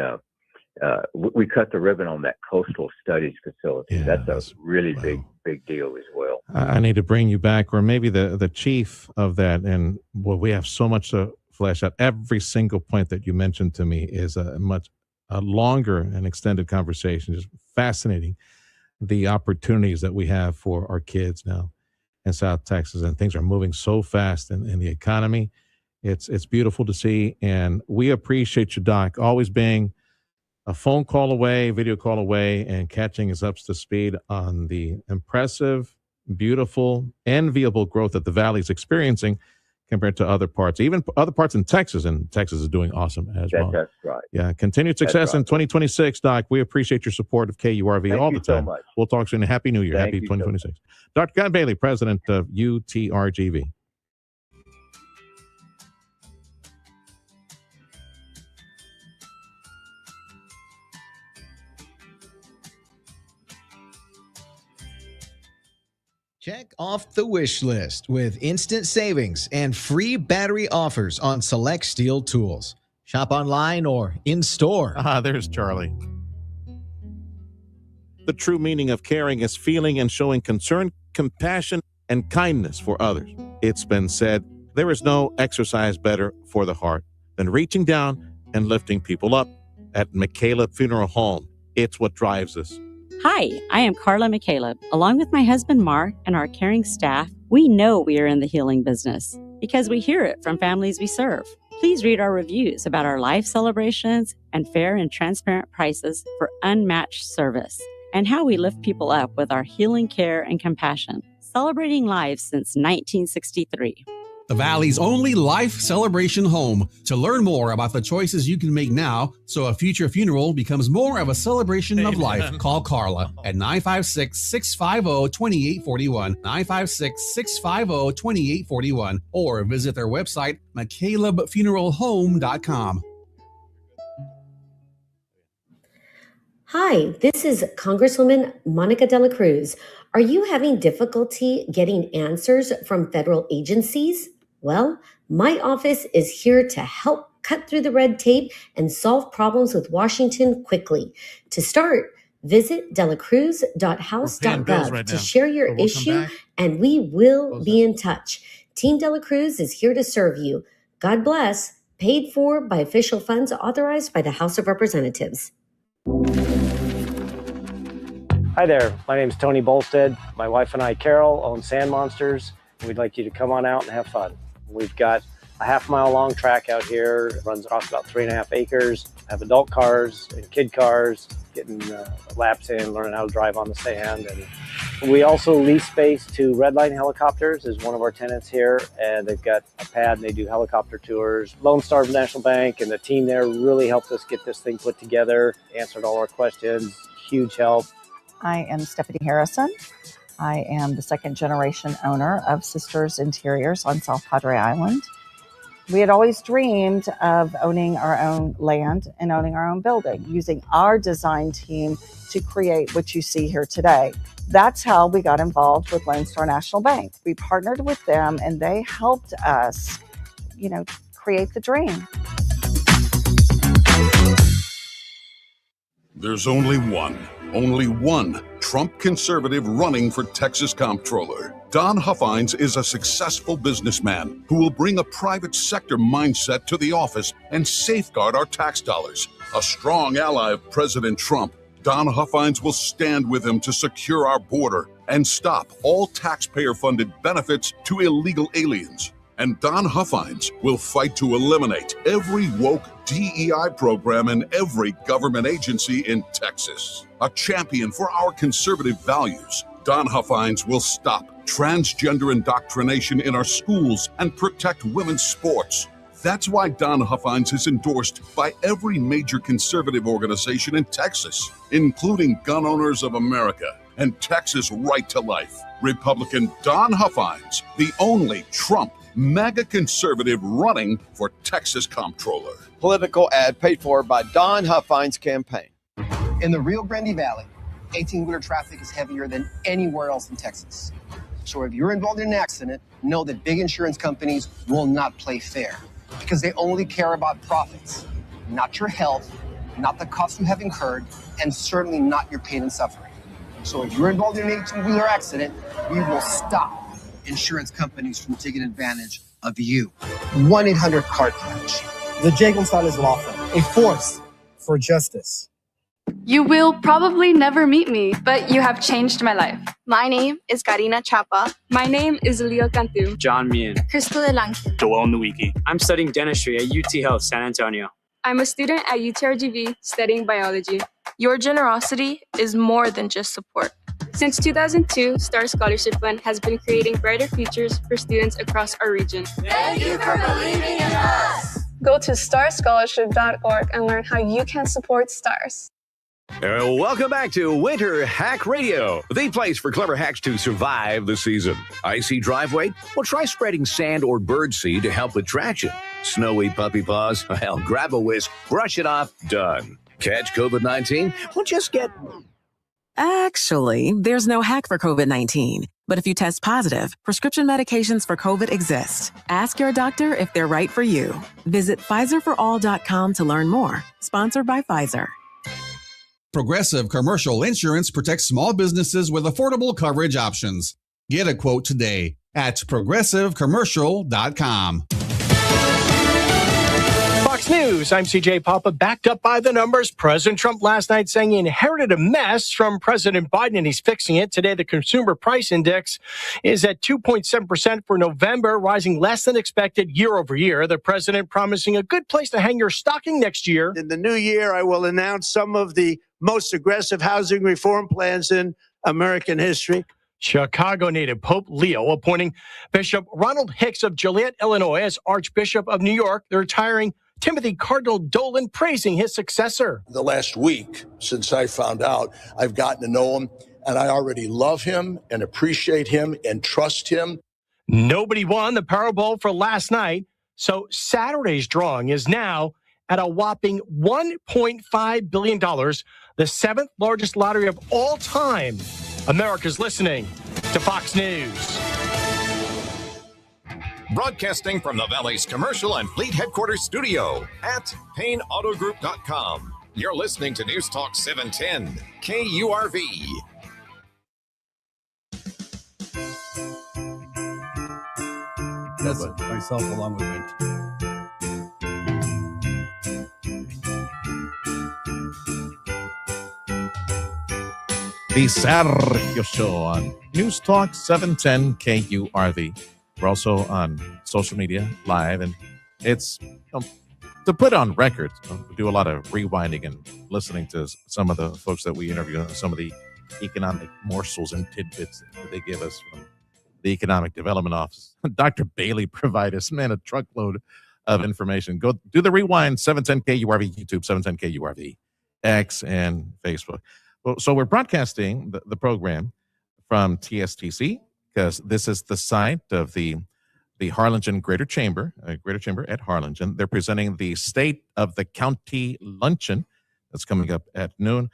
we cut the ribbon on that coastal studies facility. Yeah, that's a really big deal as well. I need to bring you back, or maybe the chief of that. And we have so much to flesh out. Every single point that you mentioned to me is a longer and extended conversation. Just fascinating, the opportunities that we have for our kids now in South Texas. And things are moving so fast in the economy. It's beautiful to see, and we appreciate you, Doc, always being a phone call away, video call away, and catching us up to speed on the impressive, beautiful, enviable growth that the Valley is experiencing compared to other parts, even other parts in Texas, and Texas is doing awesome as well. That's right. Yeah, continued success in 2026, Doc. We appreciate your support of KURV all the time. So much. We'll talk soon. Happy New Year. Thank Happy you so 2026. Dr. Guy Bailey, president of UTRGV. Check off the wish list with instant savings and free battery offers on select Steel tools. Shop online or in-store. There's Charlie. The true meaning of caring is feeling and showing concern, compassion, and kindness for others. It's been said, there is no exercise better for the heart than reaching down and lifting people up. At McCaleb Funeral Home, it's what drives us. Hi, I am Carla McCaleb. Along with my husband Mark and our caring staff, we know we are in the healing business because we hear it from families we serve. Please read our reviews about our life celebrations and fair and transparent prices for unmatched service and how we lift people up with our healing care and compassion, celebrating lives since 1963. The Valley's only life celebration home. To learn more about the choices you can make now so a future funeral becomes more of a celebration of life, call Carla at 956-650-2841, 956-650-2841, or visit their website, McCalebFuneralHome.com. Hi, this is Congresswoman Monica De La Cruz. Are you having difficulty getting answers from federal agencies? Well, my office is here to help cut through the red tape and solve problems with Washington quickly. To start, visit delacruz.house.gov to share your issue, and we will be in touch. Team De La Cruz is here to serve you. God bless. Paid for by official funds authorized by the House of Representatives. Hi there, my name is Tony Bolstead. My wife and I, Carol, own Sand Monsters. We'd like you to come on out and have fun. We've got a half-mile long track out here. It runs across about 3.5 acres. I have adult cars and kid cars, getting laps in, learning how to drive on the sand. And we also lease space to Redline Helicopters is one of our tenants here, and they've got a pad and they do helicopter tours. Lone Star National Bank and the team there really helped us get this thing put together, answered all our questions, huge help. I am Stephanie Harrison. I am the second generation owner of Sisters Interiors on South Padre Island. We had always dreamed of owning our own land and owning our own building, using our design team to create what you see here today. That's how we got involved with Lone Star National Bank. We partnered with them and they helped us, create the dream. There's only one Trump conservative running for Texas Comptroller. Don Huffines is a successful businessman who will bring a private sector mindset to the office and safeguard our tax dollars. A strong ally of President Trump, Don Huffines will stand with him to secure our border and stop all taxpayer-funded benefits to illegal aliens. And Don Huffines will fight to eliminate every woke DEI program in every government agency in Texas. A champion for our conservative values, Don Huffines will stop transgender indoctrination in our schools and protect women's sports. That's why Don Huffines is endorsed by every major conservative organization in Texas, including Gun Owners of America and Texas Right to Life. Republican Don Huffines, the only Trump MAGA conservative running for Texas Comptroller. Political ad paid for by Don Huffines' campaign. In the Rio Grande Valley, 18-wheeler traffic is heavier than anywhere else in Texas. So if you're involved in an accident, know that big insurance companies will not play fair because they only care about profits, not your health, not the costs you have incurred, and certainly not your pain and suffering. So if you're involved in an 18-wheeler accident, we will stop insurance companies from taking advantage of you. 1-800-CAR-CRUNCH. The J. Gonzalez Law Firm, a force for justice. You will probably never meet me, but you have changed my life. My name is Karina Chapa. My name is Leo Cantu. John Meehan. Crystal Delangte. Joel Nuiki. I'm studying dentistry at UT Health San Antonio. I'm a student at UTRGV studying biology. Your generosity is more than just support. Since 2002, Star Scholarship Fund has been creating brighter futures for students across our region. Thank you for believing in us. Go to starscholarship.org and learn how you can support STARS. Welcome back to Winter Hack Radio, the place for clever hacks to survive the season. Icy driveway? Well, try spreading sand or birdseed to help with traction. Snowy puppy paws? Well, grab a whisk, brush it off, done. Catch COVID-19? Well, just get... Actually, there's no hack for COVID-19. But if you test positive, prescription medications for COVID exist. Ask your doctor if they're right for you. Visit PfizerForAll.com to learn more. Sponsored by Pfizer. Progressive Commercial Insurance protects small businesses with affordable coverage options. Get a quote today at progressivecommercial.com. Fox News, I'm CJ Papa, backed up by the numbers. President Trump last night saying he inherited a mess from President Biden and he's fixing it. Today, the Consumer Price Index is at 2.7% for November, rising less than expected year over year. The president promising a good place to hang your stocking next year. In the new year, I will announce some of the most aggressive housing reform plans in American history. Chicago native Pope Leo appointing Bishop Ronald Hicks of Joliet, Illinois, as Archbishop of New York. The retiring Timothy Cardinal Dolan praising his successor. The last week since I found out, I've gotten to know him, and I already love him and appreciate him and trust him. Nobody won the Powerball for last night, so Saturday's drawing is now at a whopping $1.5 billion, the seventh largest lottery of all time. America's listening to Fox News. Broadcasting from the Valley's commercial and fleet headquarters studio at PayneAutoGroup.com. You're listening to News Talk 710 KURV. That's myself along with me. The Sergio Show on News Talk 710 KURV. We're also on social media live, and it's to put on record. We do a lot of rewinding and listening to some of the folks that we interview, some of the economic morsels and tidbits that they give us from the Economic Development Office. Dr. Bailey provided us, man, a truckload of information. Go do the rewind, 710 KURV, YouTube, 710 KURV, X, and Facebook. So we're broadcasting the program from TSTC because this is the site of the Harlingen Greater Chamber at Harlingen. They're presenting the State of the County Luncheon that's coming up at noon.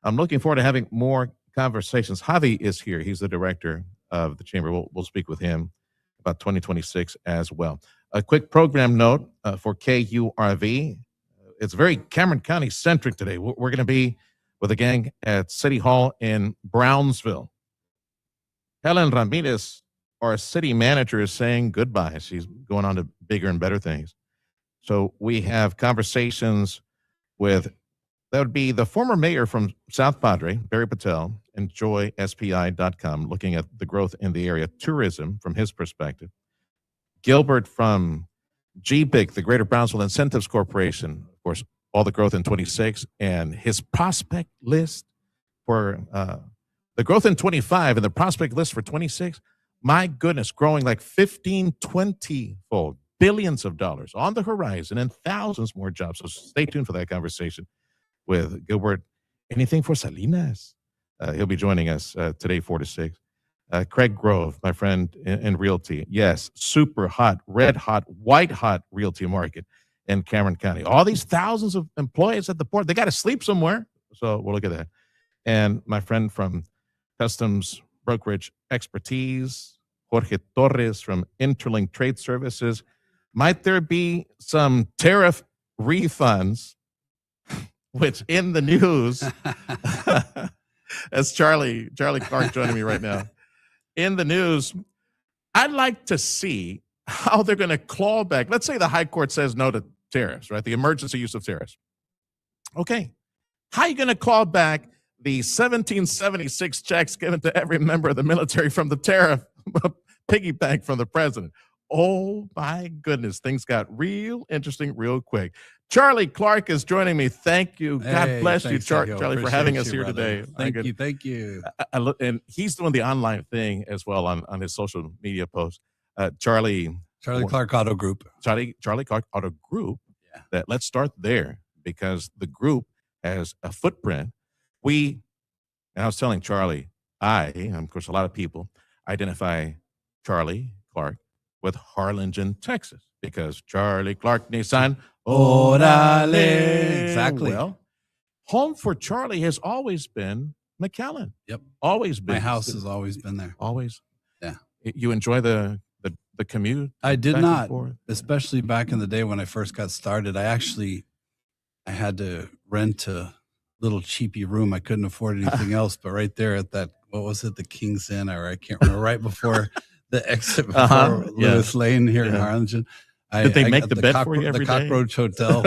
I'm looking forward to having more conversations. Javi is here. He's the director of the chamber. We'll speak with him about 2026 as well. A quick program note for KURV. It's very Cameron County centric today. We're going to be with a gang at City Hall in Brownsville. Helen Ramirez, our city manager, is saying goodbye. She's going on to bigger and better things. So we have conversations with, that would be the former mayor from South Padre, Barry Patel, and joyspi.com, looking at the growth in the area, tourism from his perspective. Gilbert from GBIC, the Greater Brownsville Incentives Corporation, of course, all the growth in 26, and his prospect list for the growth in 25 and the prospect list for 26. My goodness, growing like 15, 20-fold, billions of dollars on the horizon and thousands more jobs. So stay tuned for that conversation with Gilbert. Anything for Salinas? He'll be joining us today, 4 to 6. Craig Grove, my friend in realty. Yes, super hot, red hot, white hot realty market in Cameron County. All these thousands of employees at the port, they got to sleep somewhere. So we'll look at that. And my friend from Customs Brokerage Expertise, Jorge Torres from Interlink Trade Services. Might there be some tariff refunds, which in the news, that's Charlie Clark joining me right now. In the news, I'd like to see how they're going to claw back. Let's say the high court says no to tariffs, right? The emergency use of tariffs. Okay. How are you going to call back the 1776 checks given to every member of the military from the tariff piggy bank from the president? Oh, my goodness. Things got real interesting real quick. Charlie Clark is joining me. Thank you. God bless you, Charlie, for having us here today. Thank you. And he's doing the online thing as well on his social media posts. Charlie Clark Auto Group. Charlie Clark Auto Group. Yeah. Let's start there because the group has a footprint. And I was telling Charlie, and of course a lot of people identify Charlie Clark with Harlingen, Texas, because Charlie Clark Nissan, orale. Exactly. Well, home for Charlie has always been McAllen. Yep. Always been. My house has always been there. Always. Yeah. You enjoy the commute? I did not, especially back in the day when I first got started. I had to rent a little cheapy room. I couldn't afford anything else, but right there at that, what was it, the King's Inn, or I can't remember, right before the exit before Lewis Lane here in Harlingen. Did they make the bed for you every day? The Cockroach Hotel.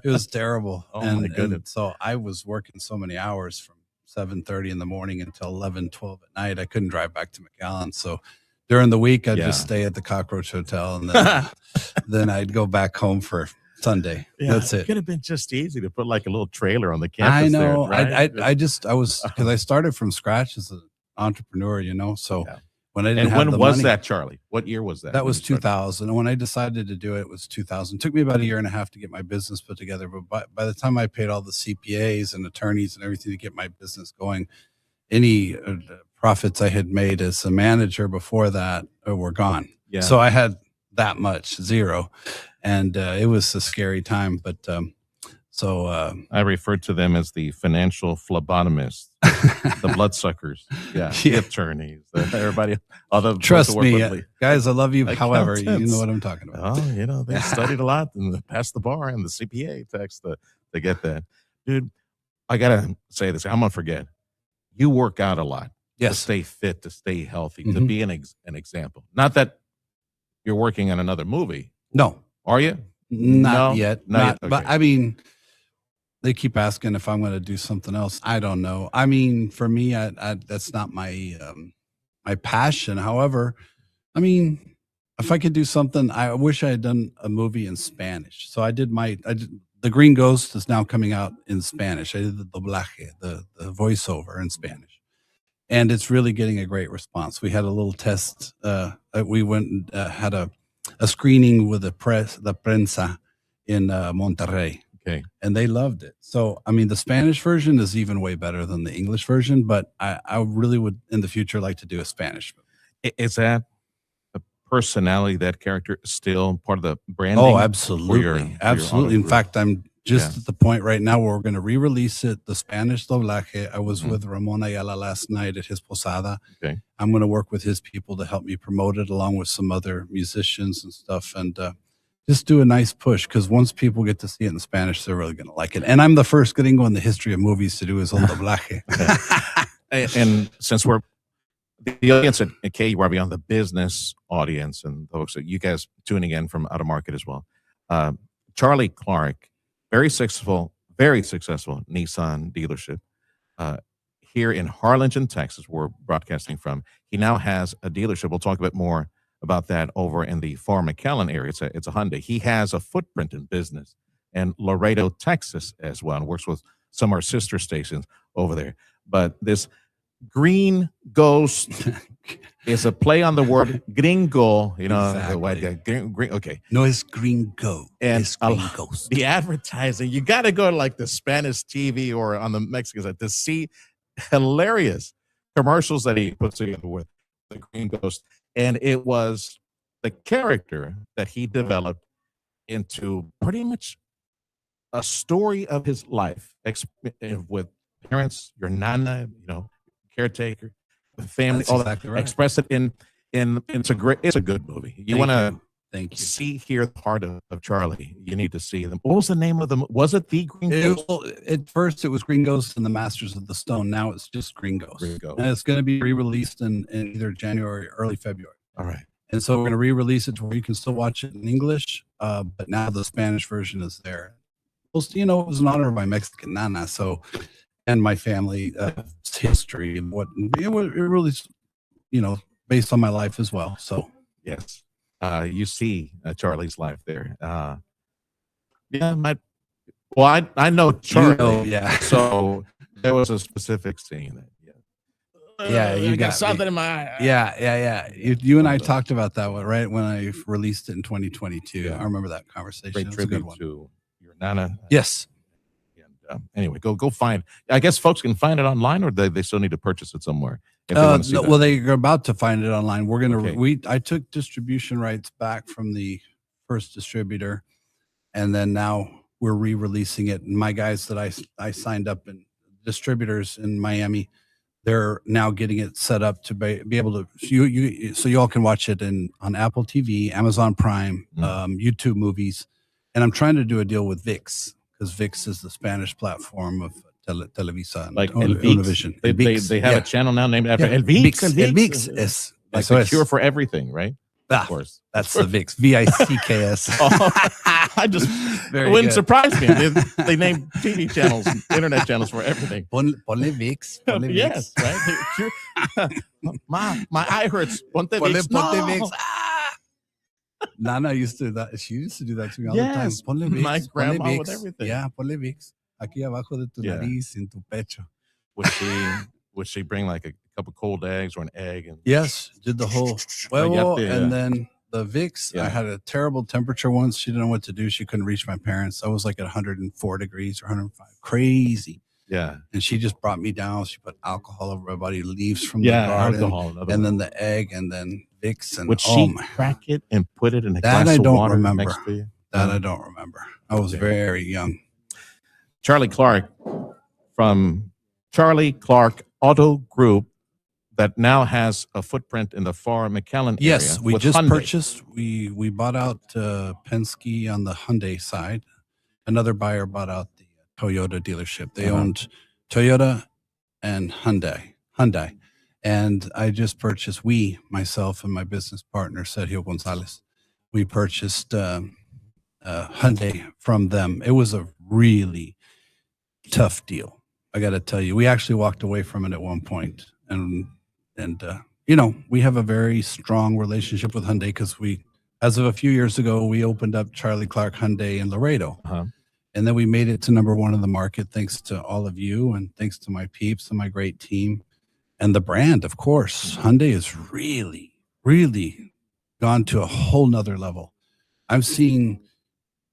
It was terrible. Oh, my goodness. And so I was working so many hours from 7:30 in the morning until 11, 12 at night. I couldn't drive back to McAllen. So during the week, I'd just stay at the Cockroach Hotel, and then, then I'd go back home for Sunday. Yeah, that's it. It could have been just easy to put like a little trailer on the campus. I know. There, right? Because I started from scratch as an entrepreneur, so when I didn't have when the was money, that, Charlie? What year was that? That was 2000. And when I decided to do it, it was 2000. It took me about a year and a half to get my business put together. But by the time I paid all the CPAs and attorneys and everything to get my business going, any profits I had made as a manager before that were gone. Yeah. So I had that much, zero. And it was a scary time. But I referred to them as the financial phlebotomists, the bloodsuckers, the attorneys, everybody. Trust me, guys, I love you. However, you know what I'm talking about. Oh, they studied a lot and passed the bar and the CPA text to get that. Dude, I got to say this. I'm going to forget. You work out a lot. Yes. To stay fit, to stay healthy, to be an example. Not that you're working on another movie. No. Are you? Not yet. Not yet. Okay. But I mean, they keep asking if I'm going to do something else. I don't know. I mean, for me, I that's not my my passion. However, I mean, if I could do something, I wish I had done a movie in Spanish. So I did The Green Ghost is now coming out in Spanish. I did the doblaje, the voiceover in Spanish. And it's really getting a great response. We had a little test. We went and had a screening with the prensa in Monterrey. Okay. And they loved it. So, I mean, the Spanish version is even way better than the English version, but I really would in the future like to do a Spanish movie. Is that the personality, that character, still part of the branding? Oh, absolutely. Absolutely. In fact, I'm just at the point right now where we're going to re-release it, the Spanish doblaje. I was with Ramon Ayala last night at his posada. Okay. I'm going to work with his people to help me promote it along with some other musicians and stuff, and just do a nice push, because once people get to see it in Spanish, they're really going to like it. And I'm the first gringo in the history of movies to do his own doblaje. And since we're the audience at KURV, on the business audience and folks that you guys tuning in from out of market as well, Charlie Clark, very successful Nissan dealership here in Harlingen, Texas, where we're broadcasting from. He now has a dealership. We'll talk a bit more about that over in the Far McAllen area. It's a Hyundai. He has a footprint in business in Laredo, Texas as well, and works with some of our sister stations over there. But this Green Ghost is a play on the word gringo, the white guy. Green, okay. No, it's gringo. And it's gringos. The advertising, you got to go to like the Spanish TV or on the Mexican side to see hilarious commercials that he puts together with the Green Ghost. And it was the character that he developed into pretty much a story of his life with parents, your nana, caretaker, the family. That's exactly right. Express it in it's a good movie. You want to hear the heart of Charlie. You need to see them. What was the name of them? Was it the Green Ghost? At first, it was Green Ghost and the Masters of the Stone. Now it's just Green Ghost. And it's going to be re-released in either January or early February. All right. And so we're going to re-release it to where you can still watch it in English, but now the Spanish version is there. you know, it was in honor of my Mexican nana. So, and my family history and what it really, you know, based on my life as well. So, yes, you see Charlie's life there. Yeah, I know Charlie. You know, yeah. So there was a specific scene that. Yeah, you I got got something in my eye. Yeah. You and I talked about that one, right? When I released it in 2022. Yeah. I remember that conversation. Great It was a tribute good one. to your nana. Yes. Anyway, go find. I guess folks can find it online, or they still need to purchase it somewhere. If they want to see that. Well, they're about to find it online. We're gonna. Okay. I took distribution rights back from the first distributor, and then now we're re-releasing it. And my guys that I signed up and distributors in Miami, they're now getting it set up to be able to so you all can watch it on Apple TV, Amazon Prime, YouTube movies, and I'm trying to do a deal with VIX because VIX is the Spanish platform of Televisa and Like Univision. They have a channel now named after El VIX. VIX. El VIX is like the cure for everything, right? Of course, that's the VIX. VICKS. I just Very wouldn't good. surprise me. They name TV channels, internet channels for everything. Ponle VIX. Ponle Yes, VIX. right. my eye hurts. Ponte VIX. Ponle No. VIX. Nana used to do that. She used to do that to me all Yes, the time. Ponle VIX. my Ponle grandma VIX. with everything. Yeah, ponle VIX. Aquí abajo de tu Yeah. nariz, en tu pecho. Would she bring like a couple cold eggs or an egg? And Yes, did the whole Well, you have to, and then the VIX. I had a terrible temperature once. She didn't know what to do. She couldn't reach my parents. I was like at 104 degrees or 105. Crazy. Yeah. And she just brought me down. She put alcohol over my body, leaves from Yeah, the garden, alcohol, another and one. then the egg, and then VIX. And would she my crack it and put it in a that glass I of don't water remember. next to you? That I don't remember. I was very young. Charlie Clark from Charlie Clark Auto Group that now has a footprint in the far McAllen area. Yes, we with just Hyundai. purchased. We bought out Penske on the Hyundai side. Another buyer bought out the Toyota dealership. They owned Toyota and Hyundai. And I just purchased, myself and my business partner, Sergio Gonzalez, we purchased Hyundai from them. It was a really tough deal. I got to tell you, we actually walked away from it at one point. And you know, we have a very strong relationship with Hyundai because as of a few years ago, we opened up Charlie Clark Hyundai in Laredo. And then we made it to number one in the market, thanks to all of you and thanks to my peeps and my great team and the brand, of course. Hyundai has really, really gone to a whole nother level. I've seen,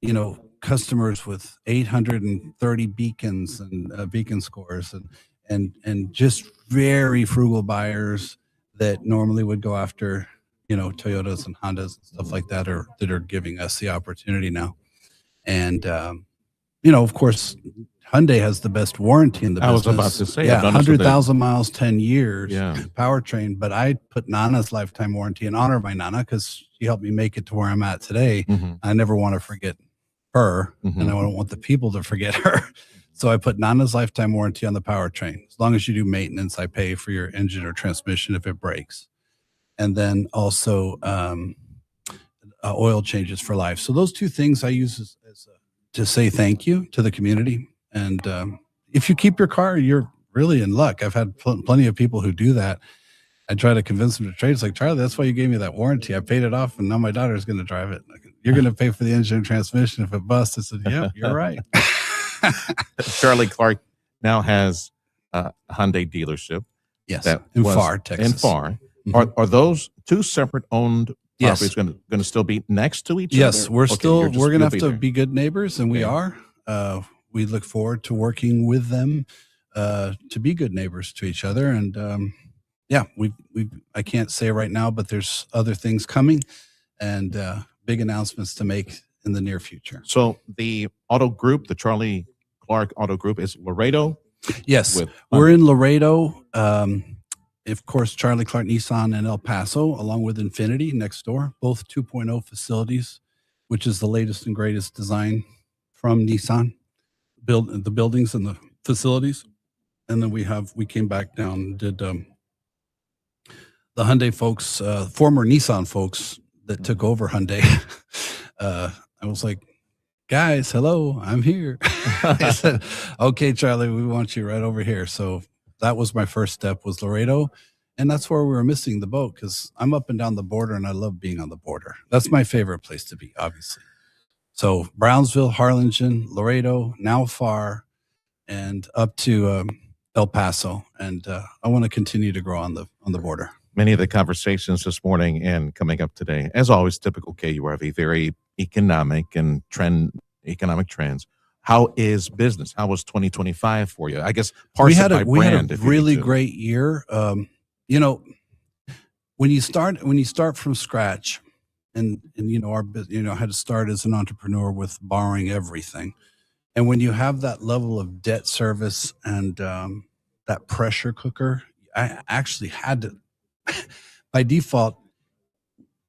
you know, customers with 830 beacons and beacon scores and just very frugal buyers that normally would go after, you know, Toyotas and Hondas and stuff like that are giving us the opportunity now. And, you know, of course, Hyundai has the best warranty in the business. I was about to say, yeah, I've done this with 100,000 miles, 10 years, Yeah. powertrain. But I put Nana's lifetime warranty in honor of my Nana because she helped me make it to where I'm at today. I never want to forget her, and I don't want the people to forget her. So I put Nana's lifetime warranty on the powertrain. As long as you do maintenance, I pay for your engine or transmission if it breaks. And then also oil changes for life. So those two things I use as to say thank you to the community. And if you keep your car, you're really in luck. I've had plenty of people who do that. I try to convince them to trade. It's like, Charlie, that's why you gave me that warranty. I paid it off, and now my daughter's going to drive it. You're going to pay for the engine and transmission if it busts. I said, yep, you're right. Charlie Clark now has a Hyundai dealership. Yes, that in was- Pharr, Texas. In Pharr. Are those two separate owned Yes. properties going to still be next to each Yes, other? we're Okay, still, you're just- we're going to you'll have to there. be good neighbors, and we are. We look forward to working with them to be good neighbors to each other. And yeah, I can't say right now, but there's other things coming and big announcements to make in the near future. So the auto group, the Charlie Clark Auto Group, is Laredo? Yes, With we're in Laredo. Of course, Charlie Clark Nissan in El Paso, along with Infinity next door, both 2.0 facilities, which is the latest and greatest design from Nissan. Build the buildings and the facilities. And then we came back down and did the Hyundai folks, former Nissan folks that took over Hyundai. I was like guys, hello, I'm here. I said, okay, Charlie, we want you right over here. So that was my first step, was Laredo. And that's where we were missing the boat, because I'm up and down the border and I love being on the border. That's my favorite place to be, obviously. So Brownsville, Harlingen, Laredo, now far, and up to El Paso. And I want to continue to grow on the border. Many of the conversations this morning and coming up today, as always, typical KURV, very economic and economic trends. How is business? How was 2025 for you? I guess we had a really great year. You know, when you start from scratch, and I had to start as an entrepreneur with borrowing everything, and when you have that level of debt service and that pressure cooker, I actually had to. By default,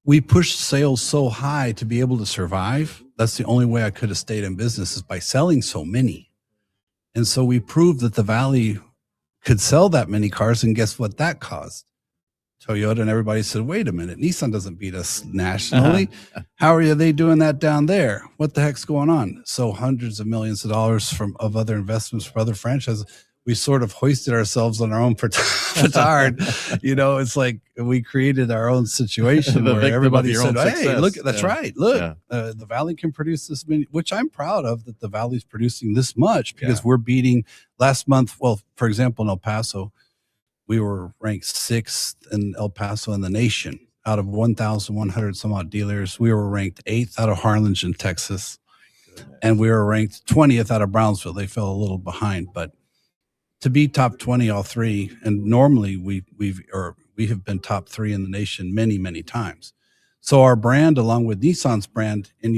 we pushed sales so high to be able to survive. That's the only way I could have stayed in business, is by selling so many. And so we proved that the Valley could sell that many cars. And guess what that caused? Toyota and everybody said, wait a minute, Nissan doesn't beat us nationally. How are they doing that down there? What the heck's going on? So hundreds of millions of dollars of other investments from other franchises. We sort of hoisted ourselves on our own petard. It's like we created our own situation where everybody said, hey, look, that's right. Look, the Valley can produce this many, which I'm proud of, that the Valley's producing this much, because we're beating last month. Well, for example, in El Paso, we were ranked 6th in El Paso in the nation out of 1,100 some odd dealers. We were ranked 8th out of Harlingen, Texas. And we were ranked 20th out of Brownsville. They fell a little behind, but to be top 20, all three, and normally we have been top 3 in the nation many, many times. So our brand, along with Nissan's brand, and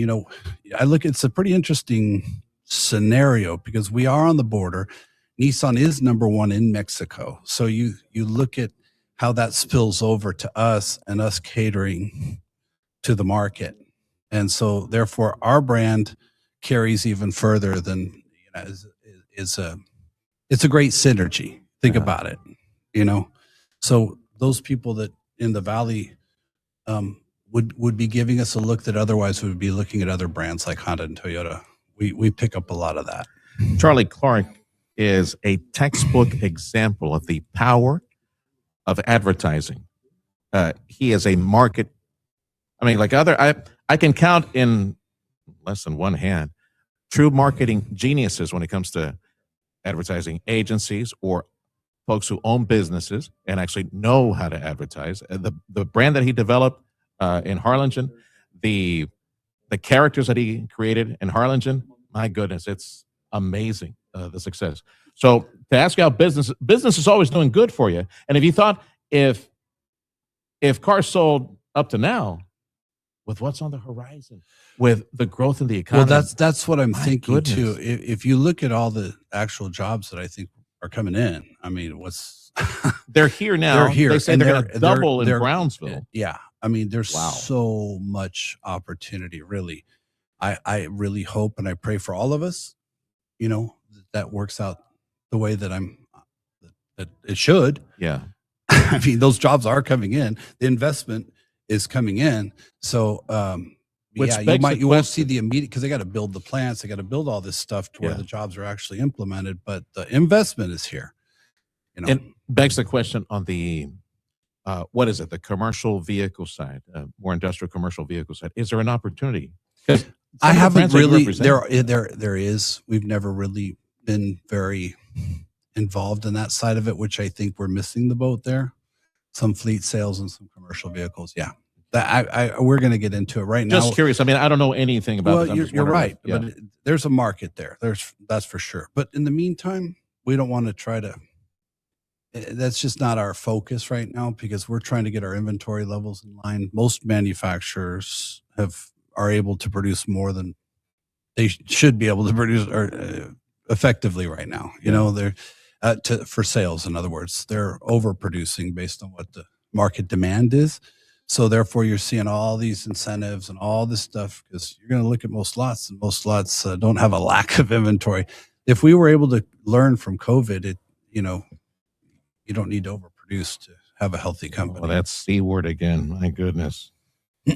it's a pretty interesting scenario, because we are on the border. Nissan is number 1 in Mexico. So you look at how that spills over to us and us catering to the market, and so therefore our brand carries even further than it's a great synergy. Think about it, So those people that in the Valley would be giving us a look that otherwise would be looking at other brands like Honda and Toyota. We pick up a lot of that. Charlie Clark is a textbook example of the power of advertising. He is a market. I mean, I can count in less than one hand true marketing geniuses when it comes to advertising agencies or folks who own businesses and actually know how to advertise. The brand that he developed in Harlingen, the characters that he created in Harlingen, my goodness, it's amazing, the success. So to ask you how business is always doing good for you. And if you thought if cars sold up to now, with what's on the horizon, with the growth in the economy. Well, that's what I'm thinking too. If you look at all the actual jobs that I think are coming in, I mean, they're here now. They're here. They say they're going to double in Brownsville. Yeah, I mean, there's so much opportunity. Really, I really hope and I pray for all of us. That works out the way that that it should. Yeah, I mean, those jobs are coming in. The investment is coming in. So, you won't see the immediate, because they got to build the plants. They got to build all this stuff to where the jobs are actually implemented, but the investment is here. It begs the question on the, what is it? The commercial vehicle side, more industrial commercial vehicle side. Is there an opportunity? Because I haven't really, there is, we've never really been very involved in that side of it, which I think we're missing the boat there. Some fleet sales and some commercial vehicles. Yeah. We're going to get into it right now. Just curious. I mean, I don't know anything about it. You're right. Yeah. But there's a market there. That's for sure. But in the meantime, we don't want to try to, that's just not our focus right now, because we're trying to get our inventory levels in line. Most manufacturers are able to produce more than they should be able to produce effectively right now. They're for sales. In other words, they're overproducing based on what the market demand is. So therefore, you're seeing all these incentives and all this stuff, because you're going to look at most lots, and most lots don't have a lack of inventory. If we were able to learn from COVID, you don't need to overproduce to have a healthy company. Well, that's C word again. My goodness.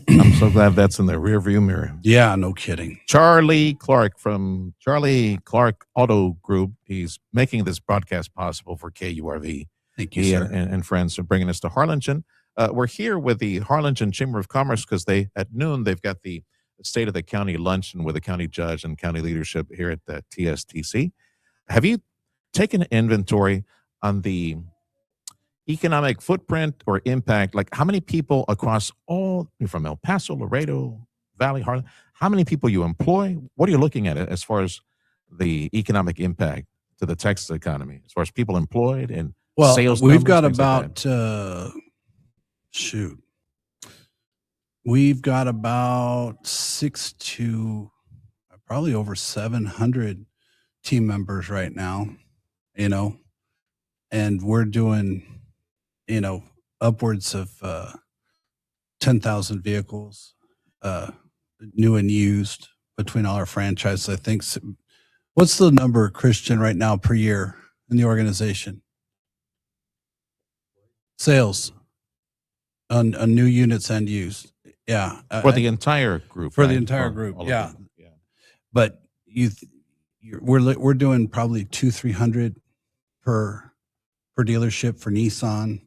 I'm so glad that's in the rearview mirror. Yeah, no kidding. Charlie Clark from Charlie Clark Auto Group. He's making this broadcast possible for KURV. Thank you, He sir. and friends for bringing us to Harlingen. We're here with the Harlingen Chamber of Commerce because at noon they've got the State of the County luncheon with the county judge and county leadership here at the TSTC. Have you taken inventory on the economic footprint or impact? Like how many people across all from El Paso, Laredo, Valley, Harlingen, how many people you employ? What are you looking at as far as the economic impact to the Texas economy, as far as people employed and sales? We've got numbers, about, we've got about probably over 700 team members right now, and we're doing, upwards of 10,000 vehicles, new and used between all our franchises. I think. What's the number, Christian, right now per year in the organization? Sales on new units and used. Yeah. For the entire group. For right? the entire group. All Yeah. yeah. But we're doing probably 200-300 per dealership for Nissan.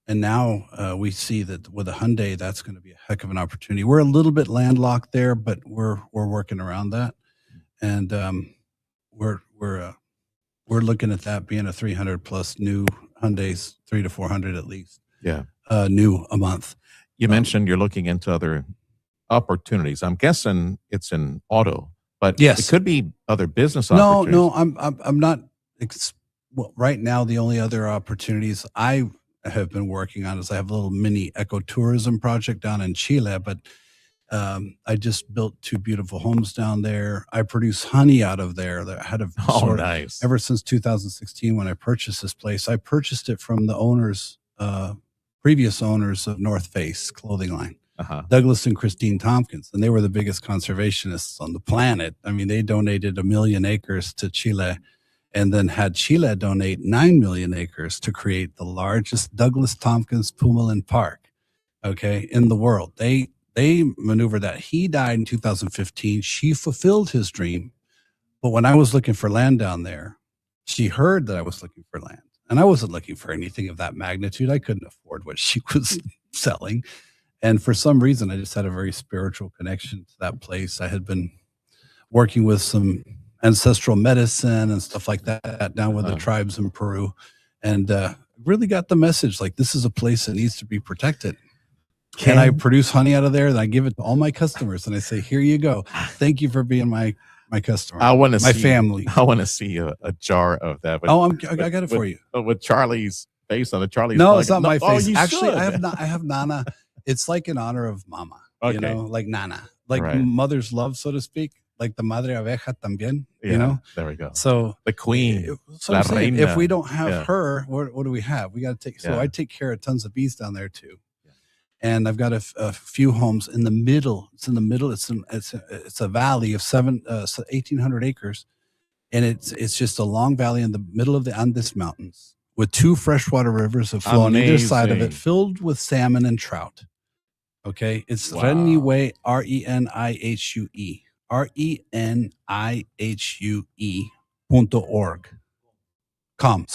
And now we see that with a Hyundai, that's going to be a heck of an opportunity. We're a little bit landlocked there, but we're working around that. And we're looking at that being a 300 plus new Hyundais, 300 to 400 at least. Yeah. New a month. You mentioned you're looking into other opportunities. I'm guessing it's in auto, but yes, it could be other business opportunities. No, I'm not. Well, right now, the only other opportunities I have been working on is I have a little mini ecotourism project down in Chile, but I just built 2 beautiful homes down there. I produce honey out of there. That had a nice. Ever since 2016, when I purchased this place, I purchased it from the owners, previous owners of North Face clothing line, Douglas and Christine Tompkins, and they were the biggest conservationists on the planet. I mean, they donated 1 million acres to Chile, and then had Chile donate 9 million acres to create the largest Douglas Tompkins Pumalin Park, in the world. They maneuvered that. He died in 2015. She fulfilled his dream. But when I was looking for land down there, she heard that I was looking for land. And I wasn't looking for anything of that magnitude. I couldn't afford what she was selling. And for some reason, I just had a very spiritual connection to that place. I had been working with some ancestral medicine and stuff like that down with the tribes in Peru, and really got the message, like, this is a place that needs to be protected. Can I produce honey out of there? And I give it to all my customers, and I say, here you go. Thank you for being my customer. I want to my see family. I want to see a jar of that. I got it for you. With Charlie's face on the Charlie's. No, flag. it's not my face. You Actually, should. I have Nana. It's like in honor of Mama. Okay. Like Nana, like Right. mother's love, so to speak. Like the Madre Abeja también, There we go. So the queen. So I'm saying, reina. if we don't have Yeah. her, what do we have? We got to take. So Yeah. I take care of tons of bees down there too, and I've got a few homes in the middle. It's in the middle. It's a valley of 1,800 acres, and it's just a long valley in the middle of the Andes Mountains with 2 freshwater rivers that flow on either side of it, Amazing. filled with salmon and trout. Okay, it's Wow. Reniue, RENIHUE. RENIHUE.org. .com.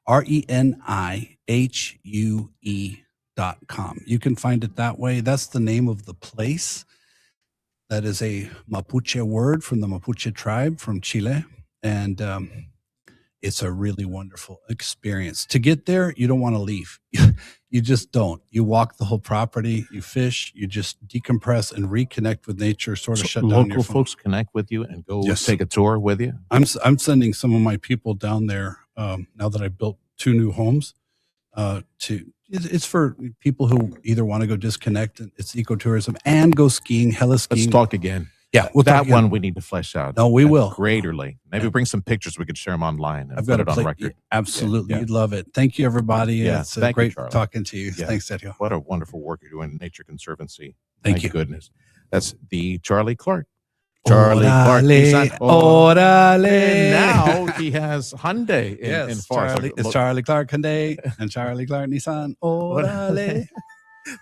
RENIHUE.com. You can find it that way. That's the name of the place. That is a Mapuche word from the Mapuche tribe from Chile. And it's a really wonderful experience. To get there, you don't want to leave. You just don't. You walk the whole property, you fish, you just decompress and reconnect with nature, sort of shut down your Local phone. folks connect with you and go Yes. take a tour with you. I'm sending some of my people down there now that I built 2 new homes. It's for people who either want to go disconnect, it's ecotourism, and go skiing, hella skiing. Let's talk again. Yeah, we'll that talk again. one we need to flesh out. No, we will. Greaterly. Maybe bring some pictures. We could share them online. And I've got put to it on play. record. Absolutely, Yeah. you'd love it. Thank you, everybody. Yeah, It's thank you, great Charlie. talking to you. Yeah. Thanks, Sergio. What a wonderful work you're doing in Nature Conservancy. Thank you. Goodness. That's the Charlie Clark. Charlie Clark. Orale, orale. And now he has Hyundai in Yes, Forest. Charlie, it's Charlie Clark Hyundai and Charlie Clark Nissan. Orale.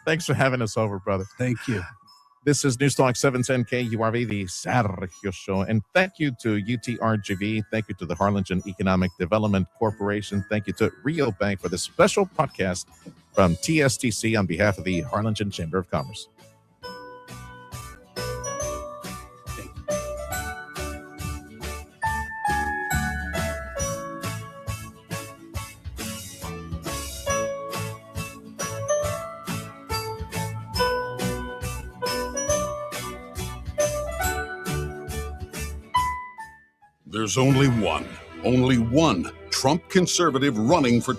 Thanks for having us over, brother. Thank you. This is News Talk 710 KURV, the Sergio Show. And thank you to UTRGV. Thank you to the Harlingen Economic Development Corporation. Thank you to Rio Bank for this special podcast from TSTC on behalf of the Harlingen Chamber of Commerce. There's only one Trump conservative running for